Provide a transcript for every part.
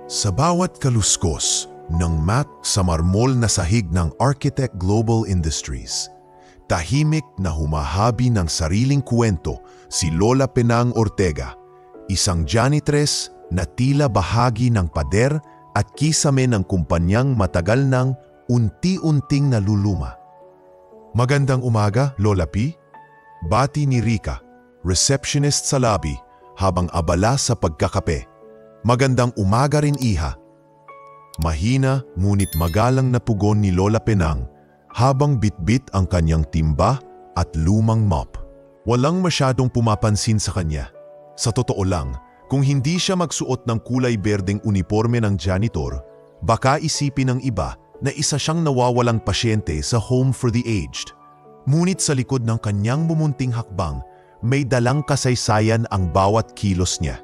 Sa bawat kaluskos ng mat sa marmol na sahig ng Architect Global Industries, tahimik na humahabi ng sariling kwento si Lola Penang Ortega, isang janitress na tila bahagi ng pader at kisame ng kumpanyang matagal nang unti-unting naluluma. Magandang umaga, Lola P. Bati ni Rica, receptionist sa lobby, habang abala sa pagkakape. Magandang umaga rin, iha. Mahina ngunit magalang na pugon ni Lola Penang habang bitbit ang kanyang timba at lumang mop. Walang masyadong pumapansin sa kanya. Sa totoo lang, kung hindi siya magsuot ng kulay berdeng uniforme ng janitor, baka isipin ng iba na isa siyang nawawalang pasyente sa home for the aged. Ngunit sa likod ng kanyang mumunting hakbang, may dalang kasaysayan ang bawat kilos niya.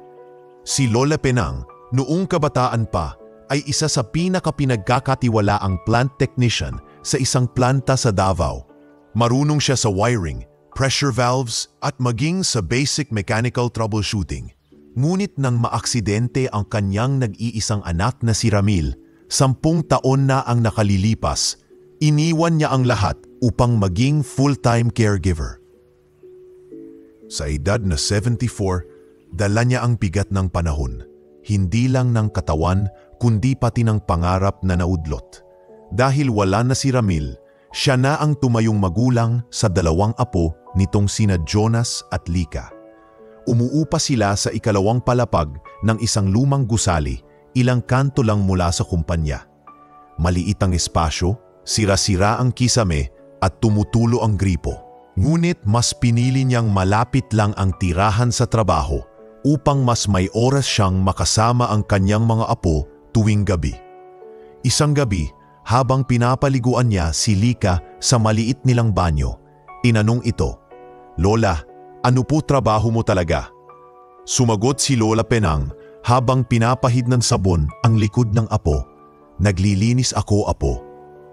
Si Lola Penang, noong kabataan pa, ay isa sa pinakapinagkakatiwalaang plant technician sa isang planta sa Davao. Marunong siya sa wiring, pressure valves at maging sa basic mechanical troubleshooting. Ngunit nang maaksidente ang kanyang nag-iisang anak na si Ramil, 10 taon na ang nakalilipas, iniwan niya ang lahat upang maging full-time caregiver. Sa edad na 74, dala niya ang bigat ng panahon, hindi lang ng katawan kundi pati ng pangarap na naudlot. Dahil wala na si Ramil, siya na ang tumayong magulang sa 2 apo nitong sina Jonas at Lika. Umuupa sila sa 2nd palapag ng isang lumang gusali, ilang kanto lang mula sa kumpanya. Maliit ang espasyo, sira-sira ang kisame at tumutulo ang gripo. Ngunit mas pinili niyang malapit lang ang tirahan sa trabaho upang mas may oras siyang makasama ang kanyang mga apo tuwing gabi. Isang gabi, habang pinapaliguan niya si Lika sa maliit nilang banyo, tinanong ito, "Lola, ano po trabaho mo talaga?" Sumagot si Lola Penang habang pinapahid ng sabon ang likod ng apo, "Naglilinis ako, apo.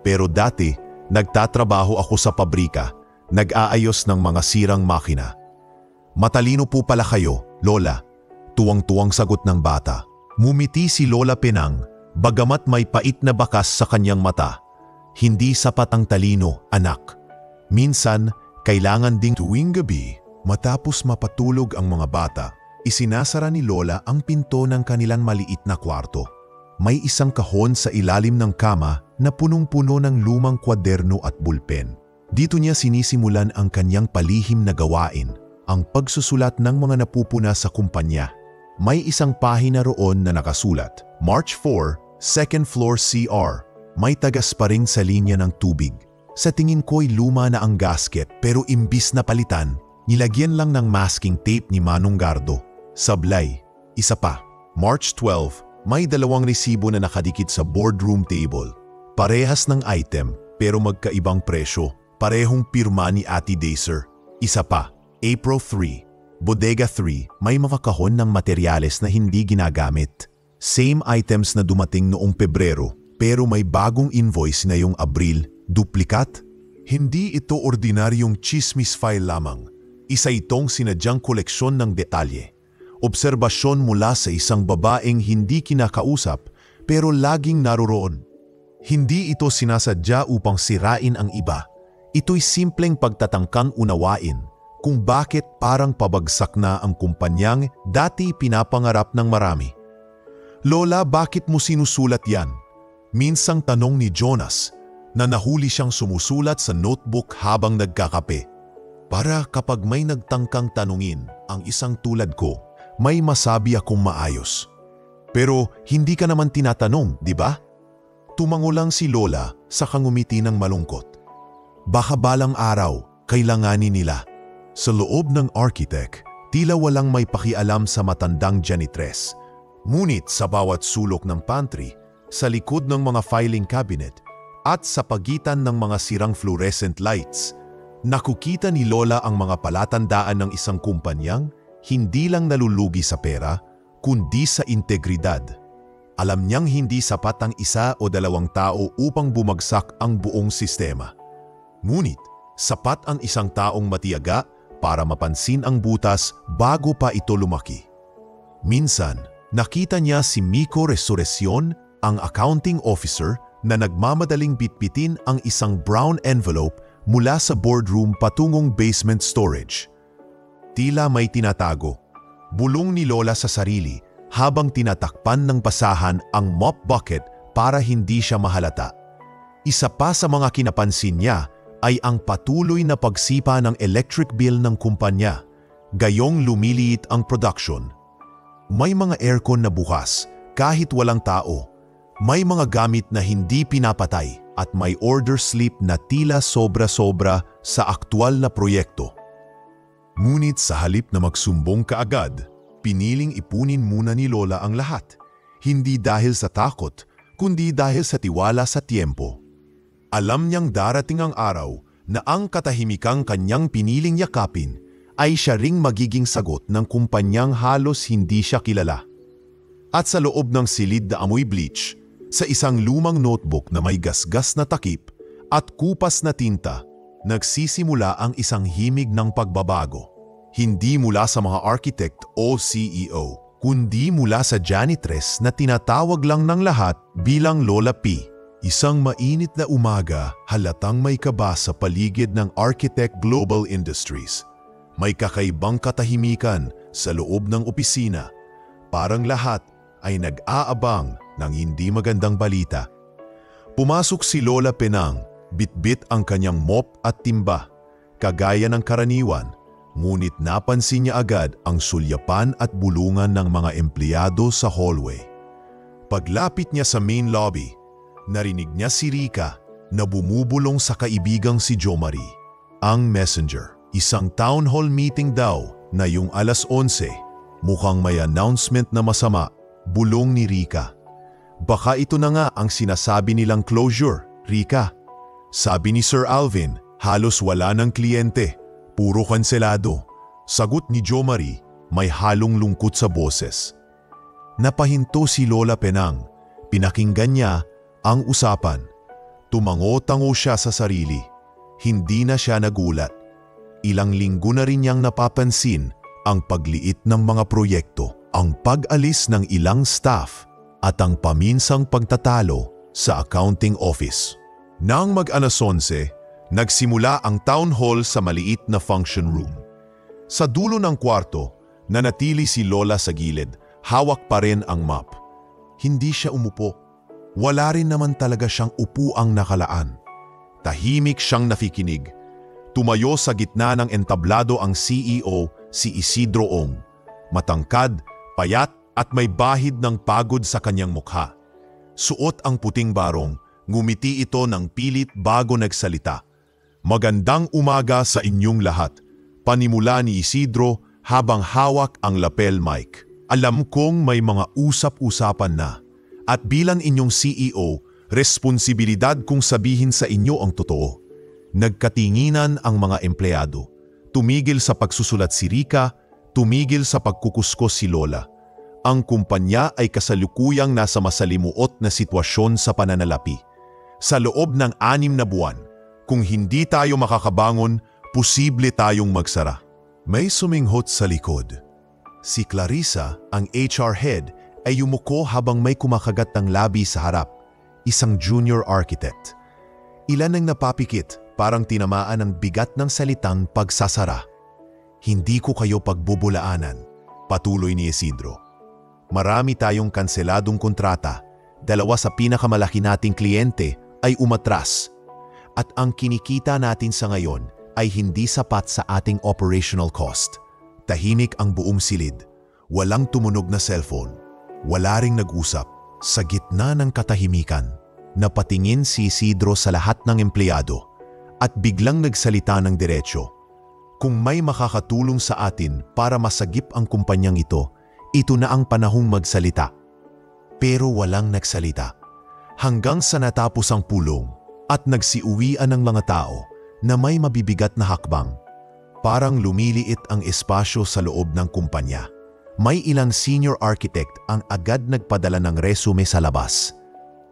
Pero dati, nagtatrabaho ako sa pabrika, nag-aayos ng mga sirang makina." "Matalino po pala kayo, Lola," tuwang-tuwang sagot ng bata. Mumiti si Lola Penang, bagamat may pait na bakas sa kanyang mata. "Hindi sapat ang talino, anak. Minsan, kailangan ding..." Tuwing gabi, matapos mapatulog ang mga bata, isinasara ni Lola ang pinto ng kanilang maliit na kwarto. May isang kahon sa ilalim ng kama na punong-puno ng lumang kwaderno at bulpen. Dito niya sinisimulan ang kanyang palihim na gawain, ang pagsusulat ng mga napupuna sa kumpanya. May isang pahina roon na nakasulat, "March 4, 2nd floor CR." May tagas pa rin sa linya ng tubig. Sa tingin ko'y luma na ang gasket pero imbis na palitan, nilagyan lang ng masking tape ni Manong Gardo. Sablay. Isa pa, March 12, may 2 resibo na nakadikit sa boardroom table. Parehas ng item pero magkaibang presyo. Parehong pirma ni Ate Dacer. Isa pa, April 3, Bodega 3, may mga kahon ng materyales na hindi ginagamit. Same items na dumating noong Pebrero pero may bagong invoice ngayong Abril. Duplikat? Hindi ito ordinaryong chismis file lamang. Isa itong sinadyang koleksyon ng detalye. Obserbasyon mula sa isang babaeng hindi kinakausap pero laging naroroon. Hindi ito sinasadya upang sirain ang iba. Ito'y simpleng pagtatangkang unawain kung bakit parang pabagsak na ang kumpanyang dati pinapangarap ng marami. "Lola, bakit mo sinusulat yan?" Minsang tanong ni Jonas na nahuli siyang sumusulat sa notebook habang nagkakape. "Para kapag may nagtangkang tanungin ang isang tulad ko, may masabi akong maayos." "Pero hindi ka naman tinatanong, di ba?" Tumango lang si Lola sa ngumiti ng malungkot. "Baka balang araw, kailanganin nila." Sa loob ng Architect, tila walang may pakialam sa matandang janitress. Ngunit sa bawat sulok ng pantry, sa likod ng mga filing cabinet, at sa pagitan ng mga sirang fluorescent lights, nakukita ni Lola ang mga palatandaan ng isang kumpanyang hindi lang nalulugi sa pera, kundi sa integridad. Alam niyang hindi sapat ang 1 o 2 tao upang bumagsak ang buong sistema. Ngunit, sapat ang isang taong matiyaga para mapansin ang butas bago pa ito lumaki. Minsan, Nakita niya si Miko Resurrección, ang accounting officer, na nagmamadaling bitbitin ang isang brown envelope mula sa boardroom patungong basement storage. Tila may tinatago. Bulong ni Lola sa sarili habang tinatakpan ng basahan ang mop bucket para hindi siya mahalata. Isa pa sa mga kinapansin niya ay ang patuloy na pagsipa ng electric bill ng kumpanya, gayong lumiliit ang production. May mga aircon na bukas kahit walang tao. May mga gamit na hindi pinapatay at may order slip na tila sobra-sobra sa aktwal na proyekto. Ngunit sa halip na magsumbong kaagad, piniling ipunin muna ni Lola ang lahat. Hindi dahil sa takot, kundi dahil sa tiwala sa tiempo. Alam niyang darating ang araw na ang katahimikang kanyang piniling yakapin ay siya ring magiging sagot ng kumpanyang halos hindi siya kilala. At sa loob ng silid na amoy bleach, sa isang lumang notebook na may gasgas na takip at kupas na tinta, nagsisimula ang isang himig ng pagbabago. Hindi mula sa mga architect o CEO, kundi mula sa janitress na tinatawag lang ng lahat bilang Lola P. Isang mainit na umaga, halatang may kaba sa paligid ng Architect Global Industries. May kakaibang katahimikan sa loob ng opisina. Parang lahat ay nag-aabang ng hindi magandang balita. Pumasok si Lola Penang, bitbit ang kanyang mop at timba, kagaya ng karaniwan, ngunit napansin niya agad ang sulyapan at bulungan ng mga empleyado sa hallway. Paglapit niya sa main lobby, narinig niya si Rika na bumubulong sa kaibigang si Jo Marie, ang messenger. Isang town hall meeting daw na yung 11:00, mukhang may announcement na masama, bulong ni Rika. Baka ito na nga ang sinasabi nilang closure, Rika. Sabi ni Sir Alvin, halos wala ng kliyente, puro kanselado. Sagot ni Jo Marie, may halong lungkot sa boses. Napahinto si Lola Penang, pinakinggan niya ang usapan. Tumango-tango siya sa sarili, hindi na siya nagulat. Ilang linggo na rin niyang napapansin ang pagliit ng mga proyekto, ang pag-alis ng ilang staff at ang paminsang pagtatalo sa accounting office. Nang mag-alas 11, nagsimula ang town hall sa maliit na function room. Sa dulo ng kwarto, nanatili si Lola sa gilid, hawak pa rin ang map. Hindi siya umupo. Wala rin naman talaga siyang upuang nakalaan. Tahimik siyang nakikinig. Tumayo sa gitna ng entablado ang CEO, si Isidro Ong. Matangkad, payat at may bahid ng pagod sa kanyang mukha. Suot ang puting barong, ngumiti ito ng pilit bago nagsalita. Magandang umaga sa inyong lahat. Panimula ni Isidro habang hawak ang lapel mic. Alam kong may mga usap-usapan na. At bilang inyong CEO, responsibilidad kong sabihin sa inyo ang totoo. Nagkatinginan ang mga empleyado. Tumigil sa pagsusulat si Rika, tumigil sa pagkukuskos si Lola. Ang kumpanya ay kasalukuyang nasa masalimuot na sitwasyon sa pananalapi. Sa loob ng 6 na buwan, kung hindi tayo makakabangon, posible tayong magsara. May suminghot sa likod. Si Clarissa, ang HR head, ay yumuko habang may kumakagat ng labi sa harap, isang junior architect. Ilan ang napapikit, parang tinamaan ng bigat ng salitang pagsasara. Hindi ko kayo pagbubulaanan, patuloy ni Isidro. Marami tayong kanseladong kontrata, 2 sa pinakamalaki nating kliyente ay umatras. At ang kinikita natin sa ngayon ay hindi sapat sa ating operational cost. Tahimik ang buong silid, walang tumunog na cellphone, wala ring nag-usap. Sa gitna ng katahimikan, napatingin si Isidro sa lahat ng empleyado at biglang nagsalita ng diretsyo. Kung may makakatulong sa atin para masagip ang kumpanyang ito na ang panahong magsalita. Pero walang nagsalita. Hanggang sa natapos ang pulong at nagsiuwian ng mga tao na may mabibigat na hakbang. Parang lumiliit ang espasyo sa loob ng kumpanya. May ilang senior architect ang agad nagpadala ng resume sa labas.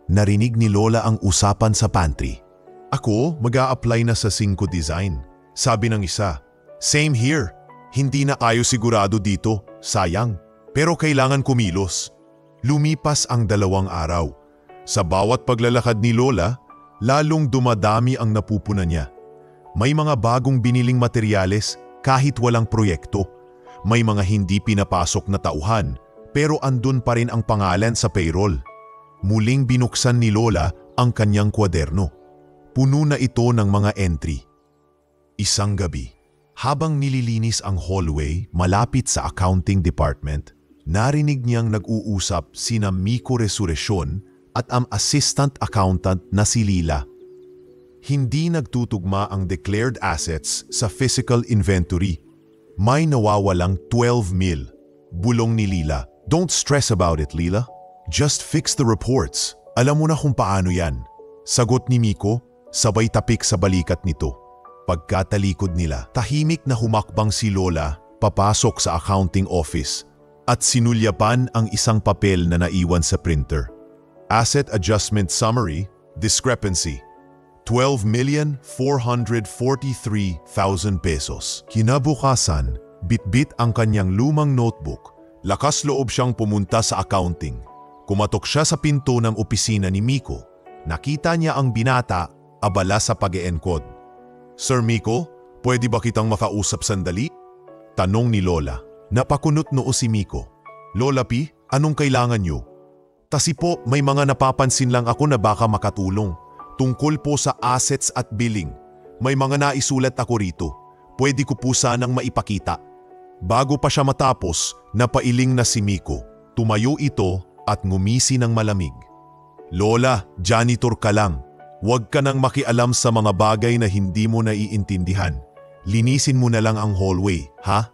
Narinig ni Lola ang usapan sa pantry. Ako, mag-a-apply na sa Cinco Design. Sabi ng isa, same here. Hindi na tayo sigurado dito. Sayang. Pero kailangan kumilos. Lumipas ang 2 araw. Sa bawat paglalakad ni Lola, lalong dumadami ang napupunan niya. May mga bagong biniling materyales kahit walang proyekto. May mga hindi pinapasok na tauhan, pero andun pa rin ang pangalan sa payroll. Muling binuksan ni Lola ang kanyang kwaderno. Puno na ito ng mga entry. Isang gabi, habang nililinis ang hallway malapit sa accounting department, narinig niyang nag-uusap sina Miko Resurreción at ang assistant accountant na si Lila. Hindi nagtutugma ang declared assets sa physical inventory. May nawawalang 12 mil. Bulong ni Lila. Don't stress about it, Lila. Just fix the reports. Alam mo na kung paano yan. Sagot ni Miko, sabay tapik sa balikat nito. Pagkatalikod nila, tahimik na humakbang si Lola papasok sa accounting office at sinulyapan ang isang papel na naiwan sa printer. Asset Adjustment Summary, Discrepancy, 12,443,000 pesos. Kinabukasan, bitbit ang kanyang lumang notebook. Lakas loob siyang pumunta sa accounting. Kumatok siya sa pinto ng opisina ni Miko. Nakita niya ang binata, abala sa pag-e-encode. Sir Miko, pwede ba kitang makausap sandali? Tanong ni Lola. Napakunot noo si Miko. Lola P, anong kailangan niyo? Kasi po, may mga napapansin lang ako na baka makatulong. Tungkol po sa assets at billing. May mga naisulat ako rito. Pwede ko po sanang maipakita. Bago pa siya matapos, napailing na si Miko. Tumayo ito at ngumisi ng malamig. Lola, janitor ka lang. Huwag ka nang makialam sa mga bagay na hindi mo naiintindihan. Linisin mo na lang ang hallway, ha?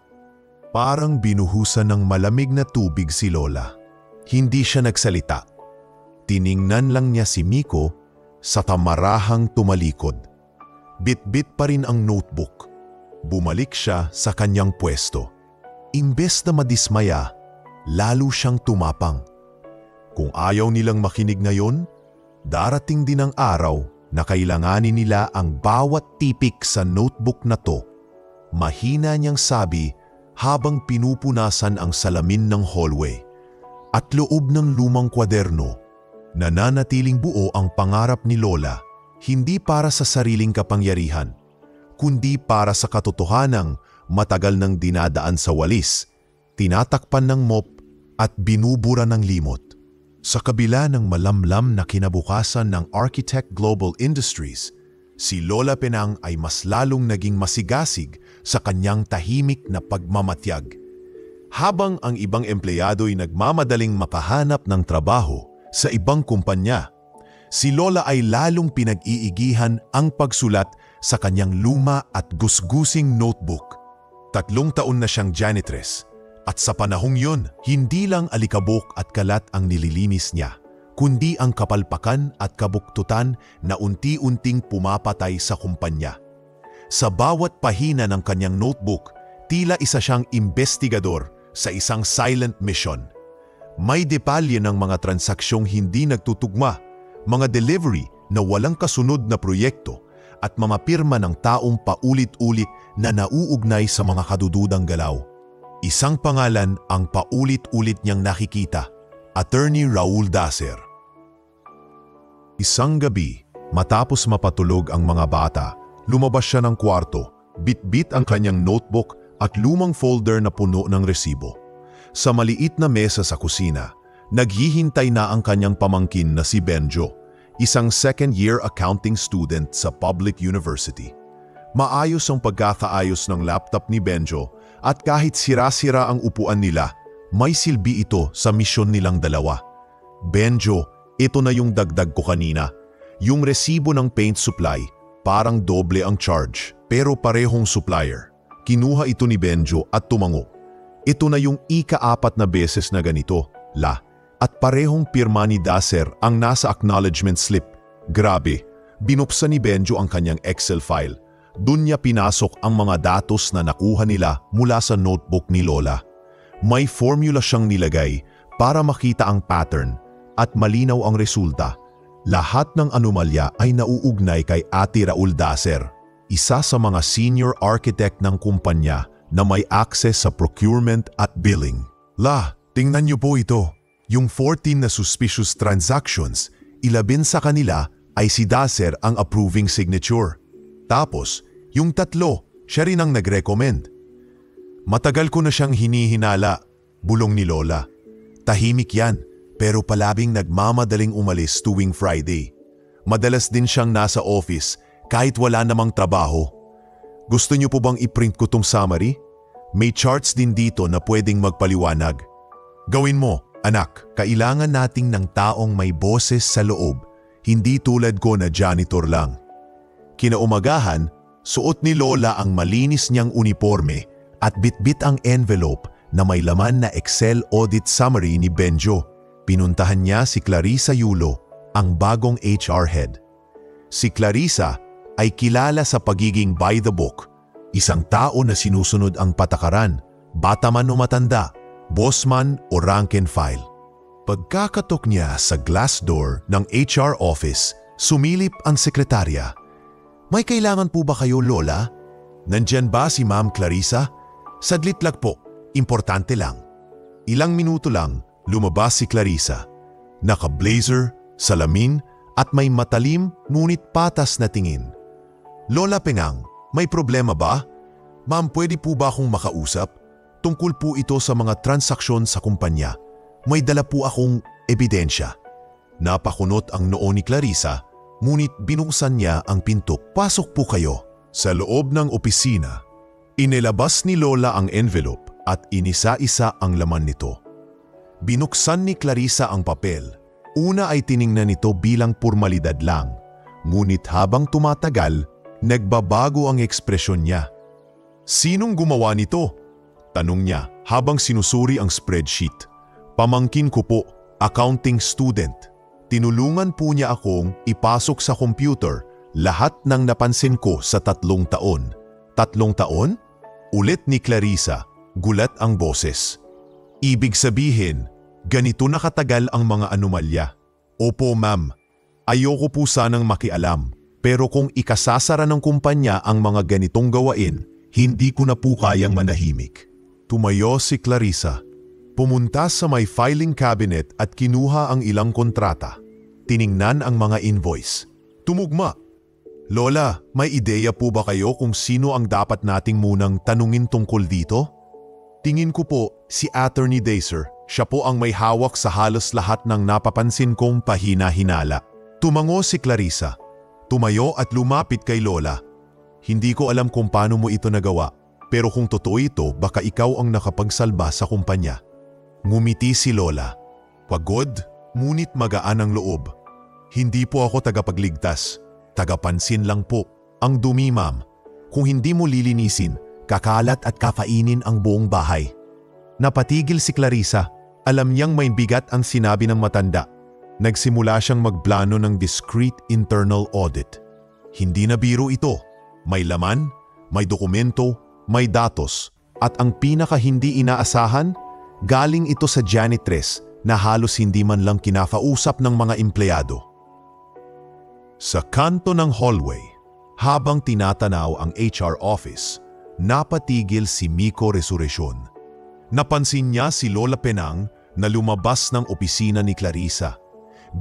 Parang binuhusan ng malamig na tubig si Lola. Hindi siya nagsalita. Tiningnan lang niya si Miko sa tamarahang tumalikod. Bit-bit pa rin ang notebook. Bumalik siya sa kanyang pwesto. Imbes na madismaya, lalo siyang tumapang. Kung ayaw nilang makinig ngayon, darating din ang araw na kailanganin nila ang bawat tipik sa notebook na to. Mahina niyang sabi habang pinupunasan ang salamin ng hallway. At loob ng lumang kwaderno, nananatiling buo ang pangarap ni Lola, hindi para sa sariling kapangyarihan, kundi para sa katotohanang matagal nang dinadaan sa walis, tinatakpan ng mop at binubura ng limot. Sa kabila ng malamlam na kinabukasan ng Architect Global Industries, si Lola Penang ay mas lalong naging masigasig sa kanyang tahimik na pagmamatyag. Habang ang ibang empleyado ay nagmamadaling makahanap ng trabaho sa ibang kumpanya, si Lola ay lalong pinag-iigihan ang pagsulat sa kanyang luma at gusgusing notebook. 3 taon na siyang janitress at sa panahong yun, hindi lang alikabok at kalat ang nililinis niya, kundi ang kapalpakan at kabuktutan na unti-unting pumapatay sa kumpanya. Sa bawat pahina ng kanyang notebook, tila isa siyang investigador sa isang silent mission. May detalye ng mga transaksyong hindi nagtutugma, mga delivery na walang kasunod na proyekto at mga pirma ng taong paulit-ulit na nauugnay sa mga kadududang galaw. Isang pangalan ang paulit-ulit niyang nakikita, Attorney Raul Dacer. Isang gabi, matapos mapatulog ang mga bata, lumabas siya ng kwarto, bit-bit ang kanyang notebook at lumang folder na puno ng resibo. Sa maliit na mesa sa kusina, naghihintay na ang kanyang pamangkin na si Benjo, isang second-year accounting student sa public university. Maayos ang pagkakaayos ng laptop ni Benjo at kahit sira-sira ang upuan nila, may silbi ito sa misyon nilang dalawa. Benjo, ito na yung dagdag ko kanina. Yung resibo ng paint supply, parang doble ang charge, pero parehong supplier. Kinuha ito ni Benjo at tumango. Ito na yung ika-4 na beses na ganito, La. At parehong pirma ni Dacer ang nasa acknowledgement slip. Grabe, binuksan ni Benjo ang kanyang Excel file. Doon niya pinasok ang mga datos na nakuha nila mula sa notebook ni Lola. May formula siyang nilagay para makita ang pattern at malinaw ang resulta. Lahat ng anomalya ay nauugnay kay Ate Raul Dacer, isa sa mga senior architect ng kumpanya na may access sa procurement at billing. La, Tingnan niyo po ito. Yung 14 na suspicious transactions, 11 sa kanila ay si Dacer ang approving signature. Tapos, yung 3, siya rin ang nag-recommend. Matagal ko na siyang hinihinala, bulong ni Lola. Tahimik yan, pero palabing nagmamadaling umalis tuwing Friday. Madalas din siyang nasa office kahit wala namang trabaho. Gusto niyo po bang i-print ko tong summary? May charts din dito na pwedeng magpaliwanag. Gawin mo, anak. Kailangan nating ng taong may boses sa loob, hindi tulad ko na janitor lang. Kinaumagahan, suot ni Lola ang malinis niyang uniforme at bitbit ang envelope na may laman na Excel audit summary ni Benjo. Pinuntahan niya si Clarissa Yulo, ang bagong HR head. Si Clarissa ay kilala sa pagiging by the book, isang tao na sinusunod ang patakaran, bata man o matanda, boss man o rank and file. Pagkakatok niya sa glass door ng HR office, sumilip ang sekretarya. May kailangan po ba kayo, Lola? Nandyan ba si Ma'am Clarissa? Saglit lang po, importante lang. Ilang minuto lang, lumabas si Clarissa. Naka-blazer, salamin at may matalim ngunit patas na tingin. Lola Penang, may problema ba? Ma'am, pwede po ba akong makausap? Tungkol po ito sa mga transaksyon sa kumpanya. May dala po akong ebidensya. Napakunot ang noo ni Clarissa, ngunit binuksan niya ang pinto. Pasok po kayo. Sa loob ng opisina, inilabas ni Lola ang envelope at inisa-isa ang laman nito. Binuksan ni Clarissa ang papel. Una ay tiningnan nito bilang pormalidad lang, ngunit habang tumatagal, nagbabago ang ekspresyon niya. Sinong gumawa nito? Tanong niya habang sinusuri ang spreadsheet. Pamangkin ko po, accounting student. Tinulungan po niya akong ipasok sa computer lahat ng napansin ko sa 3 taon. 3 taon? Ulit ni Clarissa, gulat ang boses. Ibig sabihin, ganito na katagal ang mga anomalya. Opo ma'am, ayoko po sanang makialam. Pero kung ikasasara ng kumpanya ang mga ganitong gawain, hindi ko na po kayang manahimik. Tumayo si Clarissa. Pumunta sa may filing cabinet at kinuha ang ilang kontrata. Tiningnan ang mga invoice. Tumugma. Lola, may ideya po ba kayo kung sino ang dapat nating munang tanungin tungkol dito? Tingin ko po si Attorney Dacer. Siya po ang may hawak sa halos lahat ng napapansin kong pahina-hinala. Tumango si Clarissa. Tumayo at lumapit kay Lola. Hindi ko alam kung paano mo ito nagawa, pero kung totoo ito, baka ikaw ang nakapagsalba sa kumpanya. Ngumiti si Lola. Pagod, ngunit magaan ang loob. Hindi po ako tagapagligtas. Tagapansin lang po. Ang dumi, ma'am. Kung hindi mo lilinisin, kakalat at kakainin ang buong bahay. Napatigil si Clarissa. Alam niyang may bigat ang sinabi ng matanda. Nagsimula siyang magplano ng discreet internal audit. Hindi na biro ito. May laman, may dokumento, may datos, at ang pinaka hindi inaasahan, galing ito sa janitress na halos hindi man lang kinafausap ng mga empleyado. Sa kanto ng hallway, habang tinatanaw ang HR office, napatigil si Miko Resurreción. Napansin niya si Lola Penang na lumabas ng opisina ni Clarissa.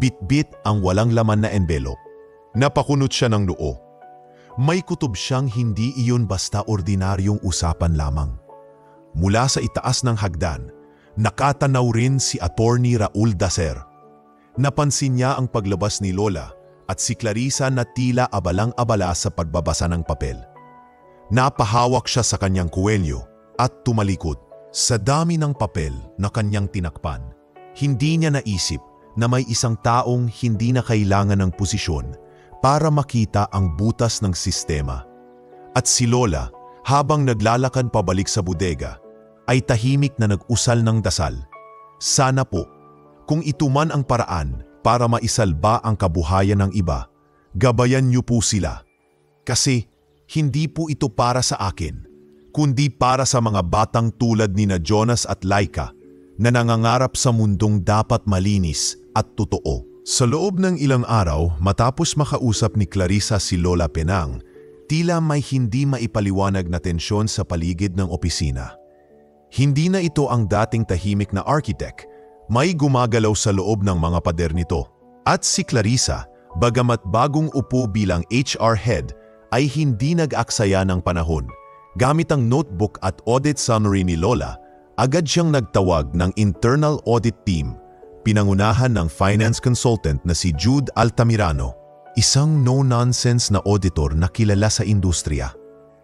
Bit-bit ang walang laman na envelope. Napakunot siya ng noo. May kutob siyang hindi iyon basta ordinaryong usapan lamang. Mula sa itaas ng hagdan, nakatanaw rin si Attorney Raul Dacer. Napansin niya ang paglabas ni Lola at si Clarissa na tila abalang-abala sa pagbabasa ng papel. Napahawak siya sa kanyang kuwelyo at tumalikod. Sa dami ng papel na kanyang tinakpan, hindi niya naisip na may isang taong hindi na kailangan ng posisyon para makita ang butas ng sistema. At si Lola, habang naglalakad pabalik sa bodega, ay tahimik na nag-usal ng dasal. Sana po, kung ito man ang paraan para maisalba ang kabuhayan ng iba, gabayan niyo po sila. Kasi hindi po ito para sa akin, kundi para sa mga batang tulad ni na Jonas at Laika na nangangarap sa mundong dapat malinis at totoo. Sa loob ng ilang araw, matapos makausap ni Clarissa si Lola Penang, tila may hindi maipaliwanag na tensyon sa paligid ng opisina. Hindi na ito ang dating tahimik na architect, may gumagalaw sa loob ng mga pader nito. At si Clarissa, bagamat bagong upo bilang HR head, ay hindi nag-aksaya ng panahon. Gamit ang notebook at audit summary ni Lola, agad siyang nagtawag ng internal audit team, pinangunahan ng finance consultant na si Jude Altamirano, isang no-nonsense na auditor na kilala sa industriya.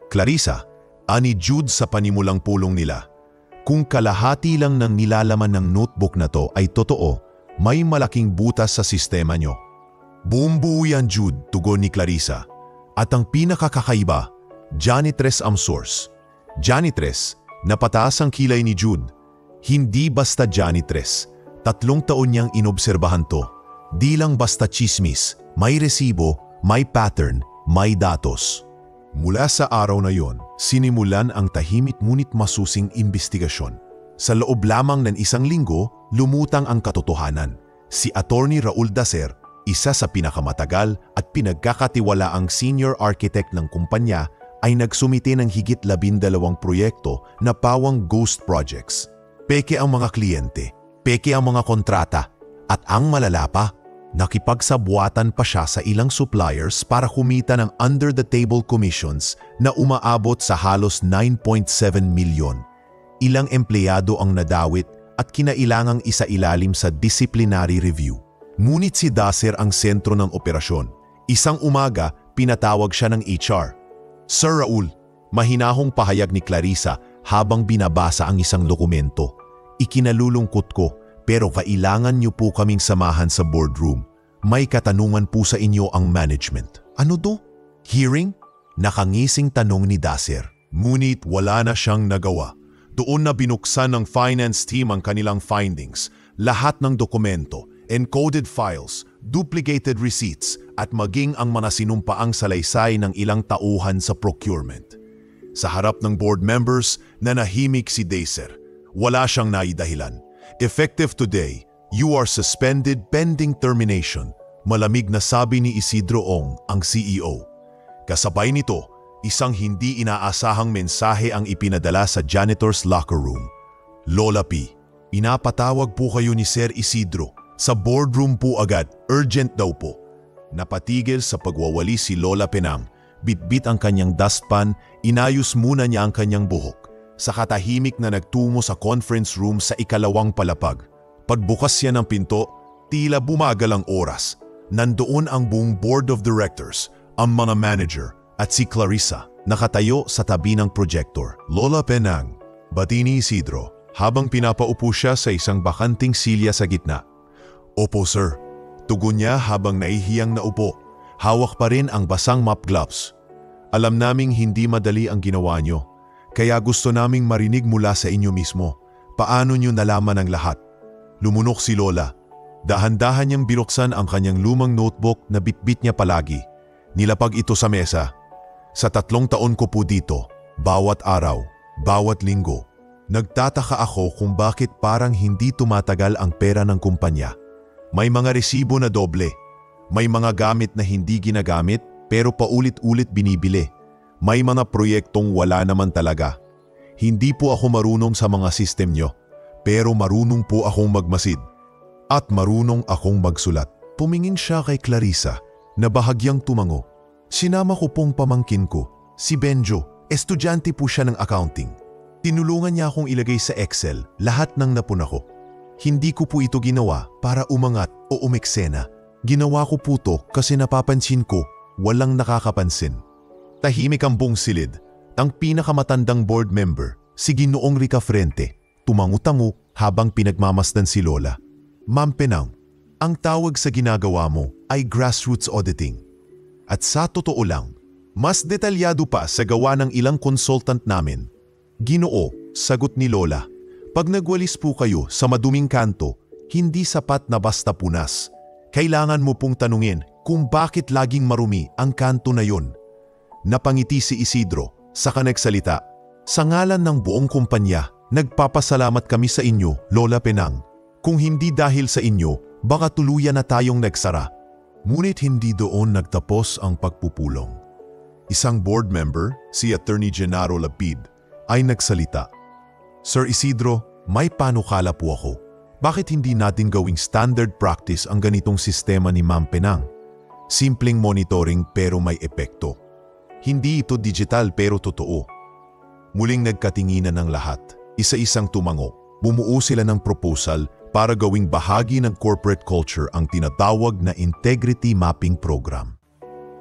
Clarissa, ani Jude sa panimulang pulong nila. Kung kalahati lang ng nilalaman ng notebook na to ay totoo, may malaking butas sa sistema nyo. Buong-buo yan, Jude, tugon ni Clarissa. At ang pinakakakaiba, janitress ang source. Janitress, napataas ang kilay ni Jude. Hindi basta janitress. 3 taon niyang inobserbahan to. Di lang basta chismis, may resibo, may pattern, may datos. Mula sa araw na yon, sinimulan ang tahimik ngunit masusing imbestigasyon. Sa loob lamang ng 1 linggo, lumutang ang katotohanan. Si Attorney Raul Dacer, isa sa pinakamatagal at pinagkakatiwalaang senior architect ng kumpanya, ay nagsumite ng higit 12 proyekto na pawang ghost projects. Peke ang mga kliyente, peke ang mga kontrata, at ang malala pa, nakipagsabuatan pa siya sa ilang suppliers para kumita ng under-the-table commissions na umaabot sa halos 9.7 milyon. Ilang empleyado ang nadawit at kinailangang isailalim sa disciplinary review. Ngunit si Dacer ang sentro ng operasyon. Isang umaga, pinatawag siya ng HR. Sir Raul, mahinahong pahayag ni Clarissa habang binabasa ang isang dokumento. Ikinalulungkot ko, pero kailangan niyo po kaming samahan sa boardroom. May katanungan po sa inyo ang management. Ano do? Hearing? Nakangising tanong ni Dacer. Ngunit wala na siyang nagawa. Doon na binuksan ng finance team ang kanilang findings. Lahat ng dokumento, encoded files, duplicated receipts, at maging ang mga sinumpaang salaysay ng ilang tauhan sa procurement. Sa harap ng board members, nanahimik si Dacer. Wala siyang naidahilan. Effective today, you are suspended pending termination, malamig na sabi ni Isidro Ong, ang CEO. Kasabay nito, isang hindi inaasahang mensahe ang ipinadala sa janitor's locker room. Lola P, inapatawag po kayo ni Sir Isidro. Sa boardroom po agad, urgent daw po. Napatigil sa pagwawali si Lola Penang, bitbit ang kanyang dustpan, inayos muna niya ang kanyang buhok. Sa katahimik na nagtungo sa conference room sa ikalawang palapag. Pagbukas siya ng pinto, tila bumagal ang oras. Nandoon ang buong board of directors, ang mga manager, at si Clarissa, nakatayo sa tabi ng projector. Lola Penang, bati ni Isidro, habang pinapaupo siya sa isang bakanting silya sa gitna. Opo sir, tugon niya habang naihiyang naupo. Hawak pa rin ang basang mop gloves. Alam naming hindi madali ang ginawa niyo. Kaya gusto naming marinig mula sa inyo mismo. Paano niyo nalaman ang lahat? Lumunok si Lola. Dahan-dahan niyang binuksan ang kanyang lumang notebook na bitbit niya palagi. Nilapag ito sa mesa. Sa 3 taon ko po dito, bawat araw, bawat linggo, nagtataka ako kung bakit parang hindi tumatagal ang pera ng kumpanya. May mga resibo na doble. May mga gamit na hindi ginagamit pero paulit-ulit binibili. May mga proyektong wala naman talaga. Hindi po ako marunong sa mga system nyo, pero marunong po akong magmasid. At marunong akong magsulat. Pumingin siya kay Clarissa na bahagyang tumango. Sinama ko pong pamangkin ko, si Benjo, estudyante po siya ng accounting. Tinulungan niya akong ilagay sa Excel lahat ng napuna ko. Hindi ko po ito ginawa para umangat o umeksena. Ginawa ko po to kasi napapansin ko walang nakakapansin. Tahimik ang buong silid. Ang pinakamatandang board member, si Ginoong Rica Frente, tumangu-tango habang pinagmamasdan si Lola. Ma'am Penang, ang tawag sa ginagawa mo ay grassroots auditing. At sa totoo lang, mas detalyado pa sa gawa ng ilang consultant namin. Ginoo, sagot ni Lola, pag nagwalis po kayo sa maduming kanto, hindi sapat na basta punas. Kailangan mo pong tanungin kung bakit laging marumi ang kanto na yon. Napangiti si Isidro, saka nagsalita. Sa ngalan ng buong kumpanya, nagpapasalamat kami sa inyo, Lola Penang. Kung hindi dahil sa inyo, baka tuluyan na tayong nagsara. Ngunit hindi doon nagtapos ang pagpupulong. Isang board member, si Attorney Gennaro Lapid, ay nagsalita. Sir Isidro, may panukala po ako. Bakit hindi natin gawing standard practice ang ganitong sistema ni Ma'am Penang? Simpleng monitoring pero may epekto. Hindi ito digital pero totoo. Muling nagkatinginan ng lahat. Isa-isang tumango. Bumuo sila ng proposal para gawing bahagi ng corporate culture ang tinatawag na Integrity Mapping Program.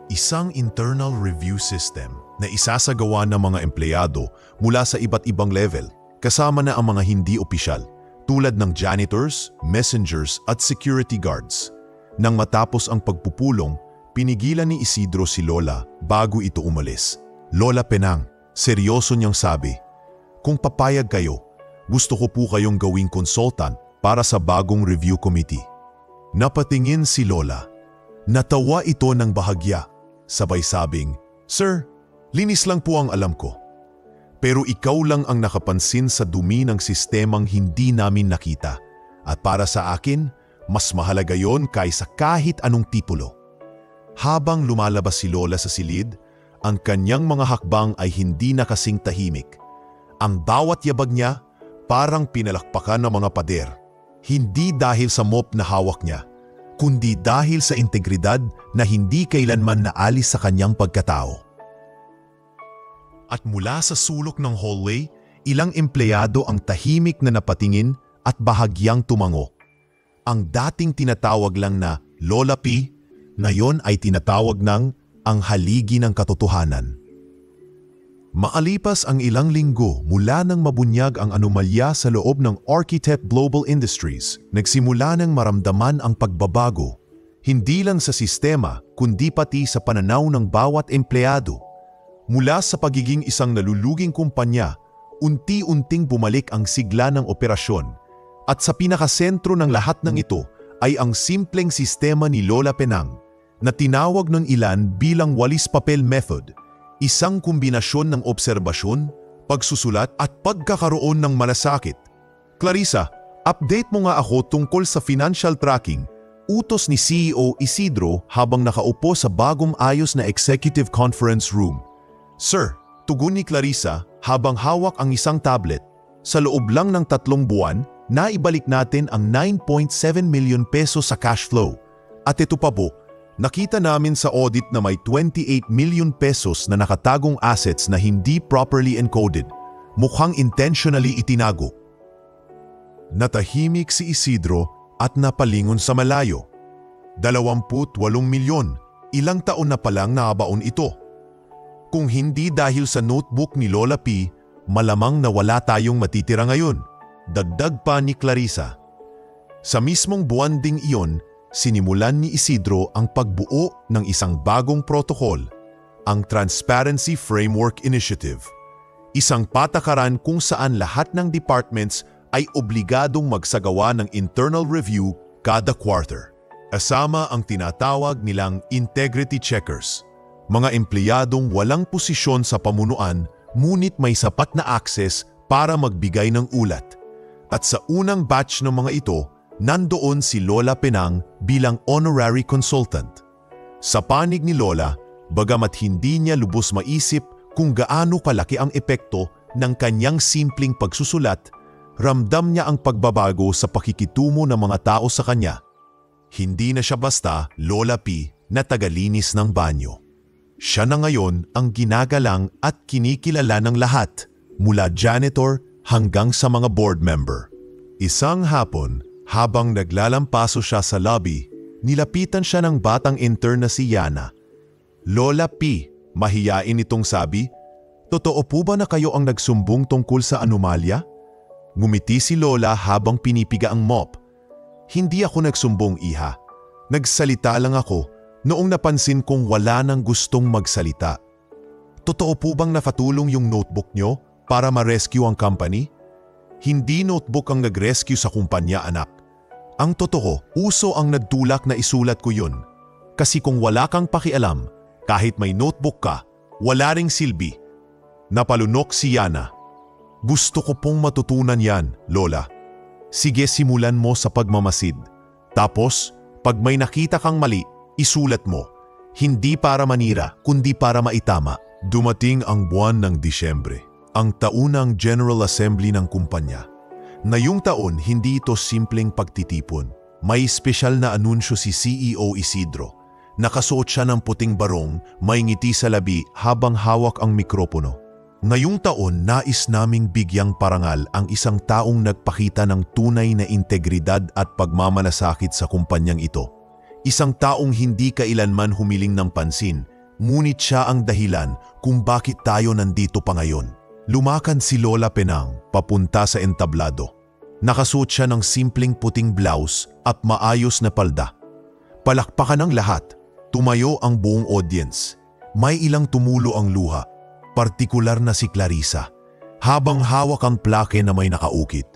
Isang internal review system na isasagawa ng mga empleyado mula sa iba't ibang level, kasama na ang mga hindi opisyal, tulad ng janitors, messengers at security guards. Nang matapos ang pagpupulong, pinigilan ni Isidro si Lola bago ito umalis. Lola Penang, seryoso niyang sabi, "Kung papayag kayo, gusto ko po kayong gawing consultant para sa bagong review committee." Napatingin si Lola. Natawa ito ng bahagya. Sabay sabing, "Sir, linis lang po ang alam ko. Pero ikaw lang ang nakapansin sa dumi ng sistemang hindi namin nakita. At para sa akin, mas mahalaga yon kaysa kahit anong titulo." Habang lumalabas si Lola sa silid, ang kanyang mga hakbang ay hindi na kasing tahimik. Ang bawat yabag niya parang pinalakpakan ng mga pader. Hindi dahil sa mop na hawak niya, kundi dahil sa integridad na hindi kailanman naalis sa kanyang pagkatao. At mula sa sulok ng hallway, ilang empleyado ang tahimik na napatingin at bahagyang tumango. Ang dating tinatawag lang na Lola P, ngayon ay tinatawag ng ang haligi ng katotohanan. Maalipas ang ilang linggo mula nang mabunyag ang anomalya sa loob ng Architect Global Industries, nagsimula nang maramdaman ang pagbabago, hindi lang sa sistema kundi pati sa pananaw ng bawat empleyado. Mula sa pagiging isang naluluging kumpanya, unti-unting bumalik ang sigla ng operasyon. At sa pinakasentro ng lahat ng ito ay ang simpleng sistema ni Lola Penang na tinawag ng ilan bilang walis papel method, isang kombinasyon ng obserbasyon, pagsusulat at pagkakaroon ng malasakit. "Clarissa, update mo nga ako tungkol sa financial tracking," utos ni CEO Isidro habang nakaupo sa bagong ayos na executive conference room. "Sir," tugon ni Clarissa habang hawak ang isang tablet, "sa loob lang ng 3 buwan, naibalik natin ang 9.7 million pesos sa cash flow. At ito pa po, nakita namin sa audit na may 28 million pesos na nakatagong assets na hindi properly encoded. Mukhang intentionally itinago." Natahimik si Isidro at napalingon sa malayo. 28 milyon, ilang taon na palang nabaon ito. Kung hindi dahil sa notebook ni Lola P, malamang na wala tayong matitira ngayon, dagdag pa ni Clarissa. Sa mismong buwan ding iyon, sinimulan ni Isidro ang pagbuo ng isang bagong protokol, ang Transparency Framework Initiative. Isang patakaran kung saan lahat ng departments ay obligadong magsagawa ng internal review kada quarter. Kasama ang tinatawag nilang integrity checkers, mga empleyadong walang posisyon sa pamunuan ngunit may sapat na access para magbigay ng ulat. At sa unang batch ng mga ito, nandoon si Lola Penang bilang honorary consultant. Sa panig ni Lola, bagamat hindi niya lubos maisip kung gaano kalaki ang epekto ng kanyang simpleng pagsusulat, ramdam niya ang pagbabago sa pakikitungo ng mga tao sa kanya. Hindi na siya basta Lola P na tagalinis ng banyo. Siya na ngayon ang ginagalang at kinikilala ng lahat, mula janitor hanggang sa mga board member. Isang hapon, habang naglalampaso siya sa lobby, nilapitan siya ng batang intern na si Yana. "Lola P," mahiyain itong sabi, "totoo po ba na kayo ang nagsumbong tungkol sa anomalya?" Ngumiti si Lola habang pinipiga ang mop. "Hindi ako nagsumbong, iha. Nagsalita lang ako noong napansin kong wala nang gustong magsalita." "Totoo po bang nakatulong yung notebook nyo para ma-rescue ang company?" "Hindi notebook ang nag-rescue sa kumpanya, anak. Ang totoo, uso ang nagtulak na isulat ko yun. Kasi kung wala kang pakialam, kahit may notebook ka, wala ring silbi." Napalunok si Yana. "Gusto ko pong matutunan yan, Lola. Sige, simulan mo sa pagmamasid. Tapos, pag may nakita kang mali, isulat mo. Hindi para manira, kundi para maitama." Dumating ang buwan ng Disyembre. ang taunang General Assembly ng kumpanya. Ngayong taon, hindi ito simpleng pagtitipon. May espesyal na anunsyo si CEO Isidro. Nakasuot siya ng puting barong, may ngiti sa labi habang hawak ang mikropono. Ngayong taon, nais naming bigyang parangal ang isang taong nagpakita ng tunay na integridad at pagmamalasakit sa kumpanyang ito. Isang taong hindi kailanman humiling ng pansin, ngunit siya ang dahilan kung bakit tayo nandito pa ngayon. Lumakad si Lola Penang papunta sa entablado. Nakasuot siya ng simpleng puting blouse at maayos na palda. Palakpakan ng lahat. Tumayo ang buong audience. May ilang tumulo ang luha, partikular na si Clarissa, habang hawak ang plake na may nakaukit.